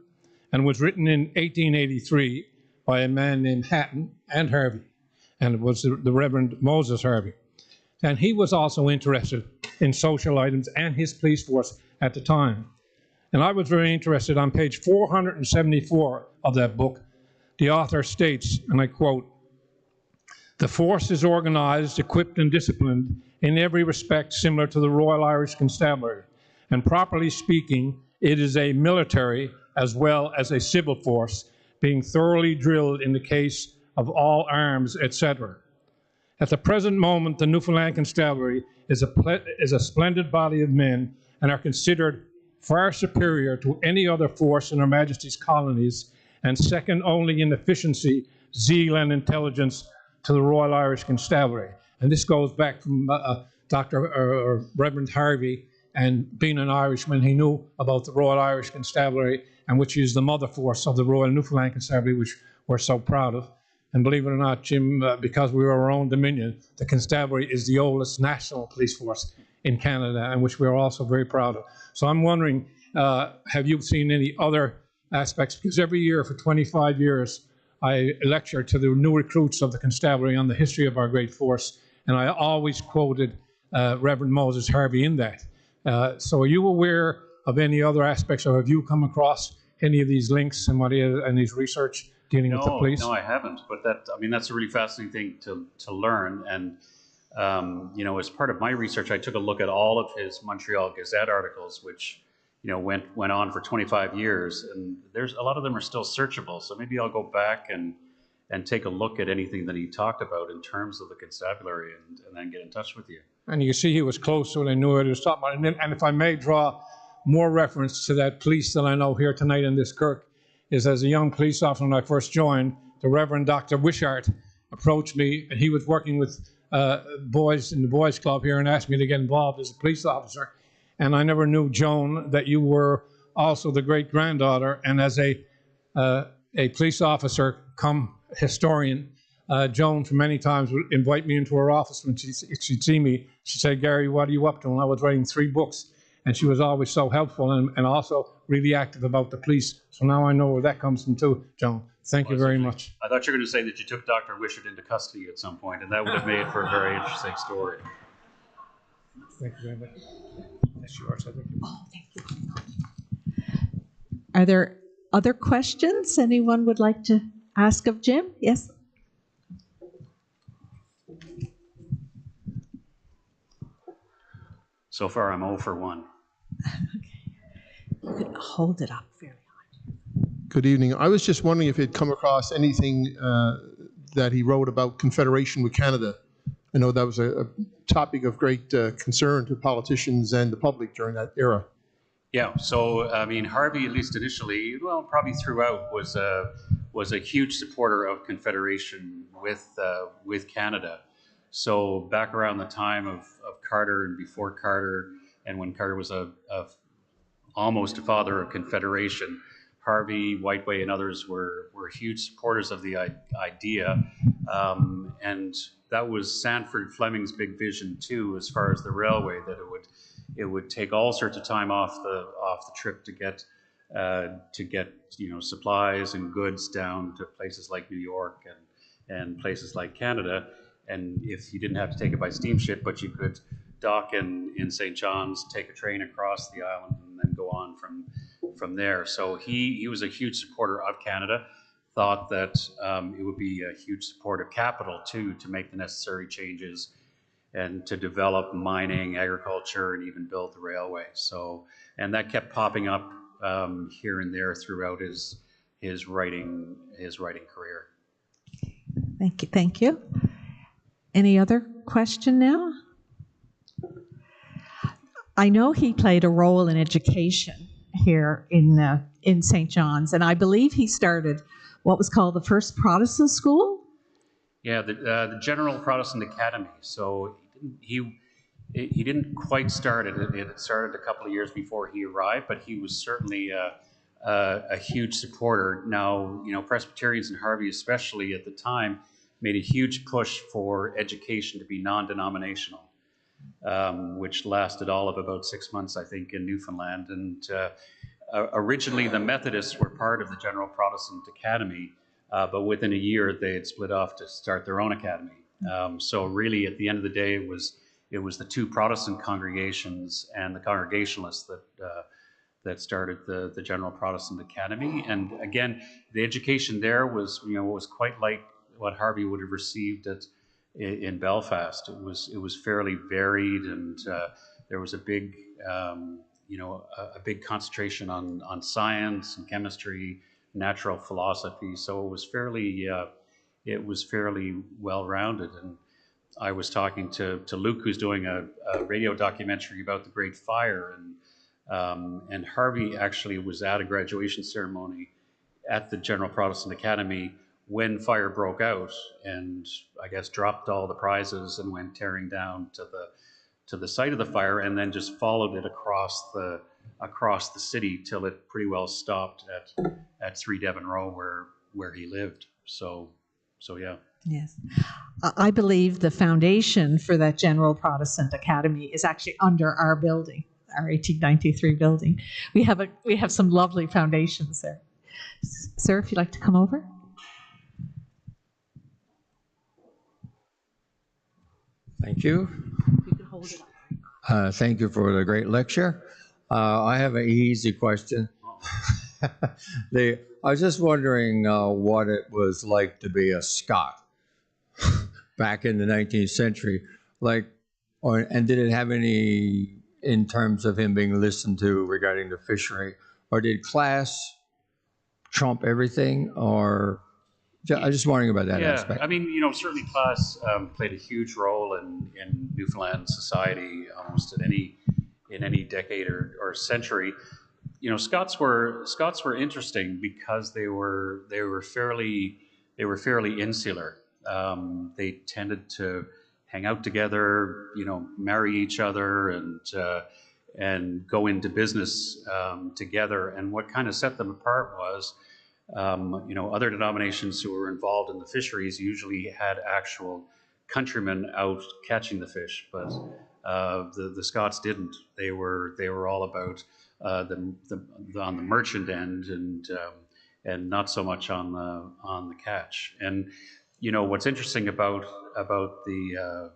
and was written in 1883 by a man named Hatton and Harvey, and it was the Reverend Moses Harvey. And he was also interested in social items and his police force at the time. And I was very interested on page 474 of that book. The author states, and I quote, "The force is organized, equipped, and disciplined in every respect similar to the Royal Irish Constabulary, and properly speaking, it is a military as well as a civil force, being thoroughly drilled in the case of all arms, etc. At the present moment, the Newfoundland Constabulary is a splendid body of men and are considered far superior to any other force in Her Majesty's colonies, and second only in efficiency, zeal, and intelligence to the Royal Irish Constabulary." And this goes back from Reverend Harvey, and being an Irishman, he knew about the Royal Irish Constabulary, and which is the mother force of the Royal Newfoundland Constabulary, which we're so proud of. And believe it or not, Jim, because we are our own dominion, the Constabulary is the oldest national police force in Canada, and which we are also very proud of. So I'm wondering, have you seen any other aspects? Because every year for 25 years, I lecture to the new recruits of the Constabulary on the history of our great force, and I always quoted Reverend Moses Harvey in that. So are you aware of any other aspects, or have you come across any of these links and these research dealing with the police? No, I haven't. But that's a really fascinating thing to learn. And as part of my research, I took a look at all of his Montreal Gazette articles, which went on for 25 years, and there's a lot of them are still searchable. So maybe I'll go back and take a look at anything that he talked about in terms of the constabulary, and then get in touch with you. And you see, he was close to it. I knew what he was talking about. And if I may draw more reference to that police that I know here tonight in this Kirk, is as a young police officer when I first joined, the Reverend Dr. Wishart approached me, and he was working with boys in the boys club here and asked me to get involved as a police officer. And I never knew, Joan, that you were also the great-granddaughter, and as a police officer come historian, Joan for many times would invite me into her office when she'd see me. She'd say, "Gary, what are you up to?" And I was writing 3 books, and she was always so helpful and also really active about the police. So now I know where that comes from too, Joan. Thank you very much. I thought you were going to say that you took Dr. Wishart into custody at some point, and that would have made for a very interesting story. Thank you very much. That's yours, I think. Oh, thank you. Are there other questions anyone would like to ask of Jim? Yes? So far, I'm 0 for 1. You could hold it up fairly high. Good evening. I was just wondering if you'd come across anything that he wrote about Confederation with Canada. I know that was a topic of great concern to politicians and the public during that era. Yeah, so I mean, Harvey, at least initially, well, probably throughout, was a huge supporter of Confederation with Canada. So back around the time of Carter and before Carter, and when Carter was almost a father of Confederation, Harvey, Whiteway, and others were huge supporters of the idea, and that was Sanford Fleming's big vision too, as far as the railway, that it would take all sorts of time off the trip to get supplies and goods down to places like New York and places like Canada. And if you didn't have to take it by steamship, but you could dock in St. John's, take a train across the island, and then go on from there. So he was a huge supporter of Canada, thought that it would be a huge support of capital too, to make the necessary changes and to develop mining, agriculture, and even build the railway. So, and that kept popping up here and there throughout his writing career. Thank you. Any other question now? I know he played a role in education here in St. John's, and I believe he started what was called the first Protestant school. Yeah, the General Protestant Academy. So he didn't quite start it. It had started a couple of years before he arrived, but he was certainly a huge supporter. Now, Presbyterians in Harvey, especially at the time, made a huge push for education to be non-denominational, which lasted all of about 6 months, I think, in Newfoundland. And originally, the Methodists were part of the General Protestant Academy, but within a year, they had split off to start their own academy. So really, at the end of the day, it was the two Protestant congregations and the Congregationalists that started the General Protestant Academy. And again, the education there was quite like what Harvey would have received in Belfast. It was fairly varied, and there was a big a big concentration on science and chemistry, natural philosophy. So it was fairly well-rounded. And I was talking to Luke, who's doing a radio documentary about the Great Fire, and Harvey actually was at a graduation ceremony at the General Protestant Academy when fire broke out, and I guess dropped all the prizes and went tearing down to the site of the fire, and then just followed it across the city till it pretty well stopped at 3 Devon Row where he lived. So yeah. Yes. I believe the foundation for that General Protestant Academy is actually under our building, our 1893 building. We have some lovely foundations there. Sir, if you'd like to come over. Thank you. You can hold it up. Thank you for the great lecture. I have an easy question. I was just wondering what it was like to be a Scot back in the 19th century, and did it have any, in terms of him being listened to regarding the fishery, or did class trump everything, or I'm just wondering about that aspect. I mean, certainly class played a huge role in Newfoundland society almost in any decade or century. Scots were interesting because they were fairly insular. They tended to hang out together, marry each other, and go into business together. And what kind of set them apart was, other denominations who were involved in the fisheries usually had actual countrymen out catching the fish, but the Scots didn't. They were all about on the merchant end and not so much on the catch. And what's interesting about the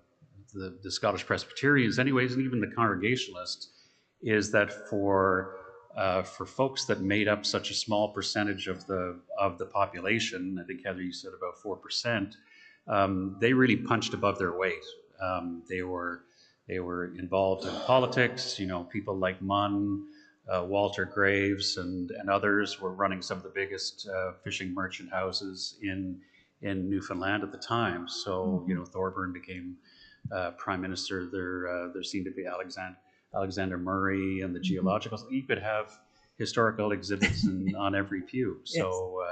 Scottish Presbyterians, anyways, and even the Congregationalists, is that for folks that made up such a small percentage of the population, I think, Heather, you said about 4%, they really punched above their weight. They They were involved in politics. You know, people like Munn, Walter Graves, and others were running some of the biggest fishing merchant houses in Newfoundland at the time. So, you know, Thorburn became prime minister. There seemed to be Alexander Murray and the geological. You could have historical exhibits on every pew. So,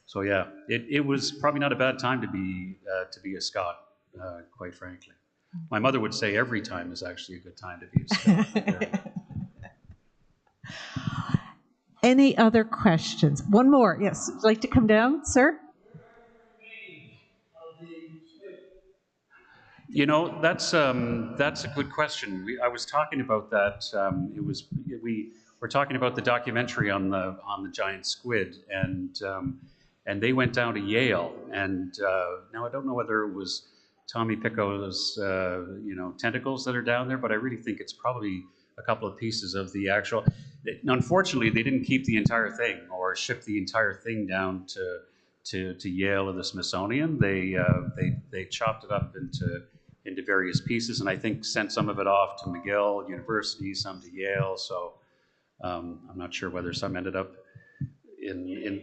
so yeah, it was probably not a bad time to be a Scot, quite frankly. My mother would say every time is actually a good time to be a Scot. Any other questions? One more. Yes, would you like to come down, sir? You know, that's a good question. I was talking about that. We were talking about the documentary on the giant squid, and they went down to Yale, and now I don't know whether it was Tommy Pico's tentacles that are down there, but I really think it's probably a couple of pieces of the actual. Unfortunately, they didn't keep the entire thing or ship the entire thing down to Yale or the Smithsonian. They chopped it up into various pieces, and I think sent some of it off to McGill University, some to Yale. So I'm not sure whether some ended up in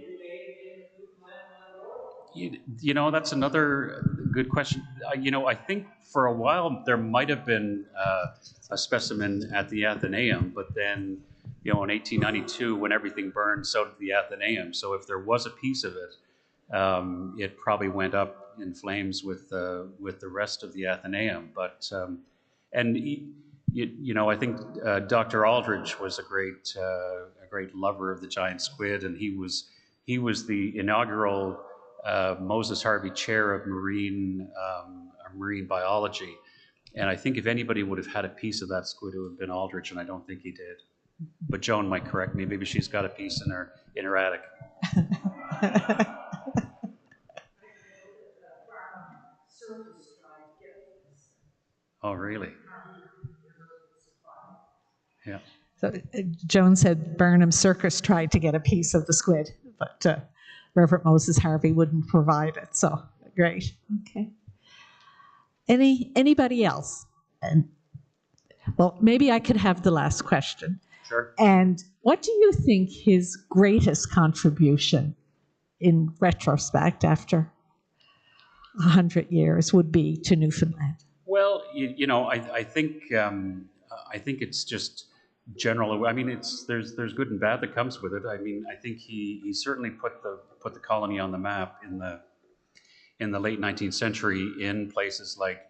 you know, that's another good question. I think for a while there might have been a specimen at the Athenaeum, but then, in 1892, when everything burned, so did the Athenaeum. So if there was a piece of it, it probably went up in flames with the rest of the Athenaeum. But I think Dr. Aldrich was a great lover of the giant squid, and he was the inaugural Moses Harvey Chair of Marine Biology. And I think if anybody would have had a piece of that squid, it would have been Aldrich, and I don't think he did. But Joan might correct me. Maybe she's got a piece in her attic. Oh, really? Yeah. So Joan said Burnham Circus tried to get a piece of the squid, but Reverend Moses Harvey wouldn't provide it. So great. Okay. Anybody else? And well, maybe I could have the last question. Sure. And what do you think his greatest contribution, in retrospect, after 100 years, would be to Newfoundland? Well, I think it's just general. I mean, there's good and bad that comes with it. I mean, I think he certainly put the colony on the map in the late 19th century in places like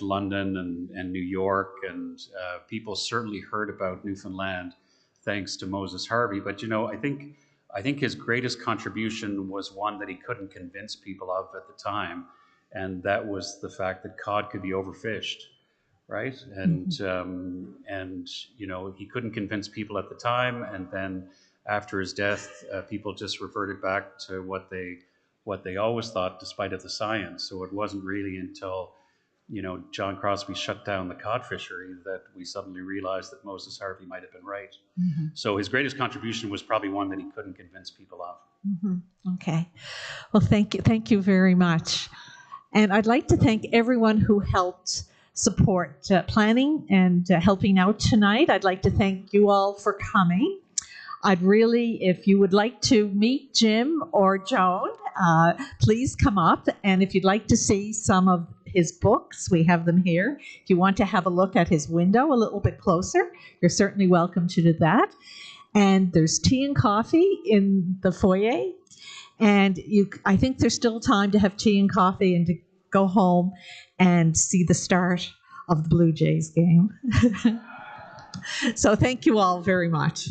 London and New York, and people certainly heard about Newfoundland thanks to Moses Harvey. But I think his greatest contribution was one that he couldn't convince people of at the time, and that was the fact that cod could be overfished, right? And he couldn't convince people at the time, and then after his death, people just reverted back to what they always thought, despite of the science. So it wasn't really until John Crosby shut down the cod fishery that we suddenly realized that Moses Harvey might have been right. Mm-hmm. So his greatest contribution was probably one that he couldn't convince people of. Mm-hmm. Okay. Well, thank you very much. And I'd like to thank everyone who helped support planning and helping out tonight. I'd like to thank you all for coming. I'd really, if you would like to meet Jim or Joan, please come up. And if you'd like to see some of his books, we have them here. If you want to have a look at his window a little bit closer, you're certainly welcome to do that. And there's tea and coffee in the foyer. And I think there's still time to have tea and coffee and to go home and see the start of the Blue Jays game. So thank you all very much.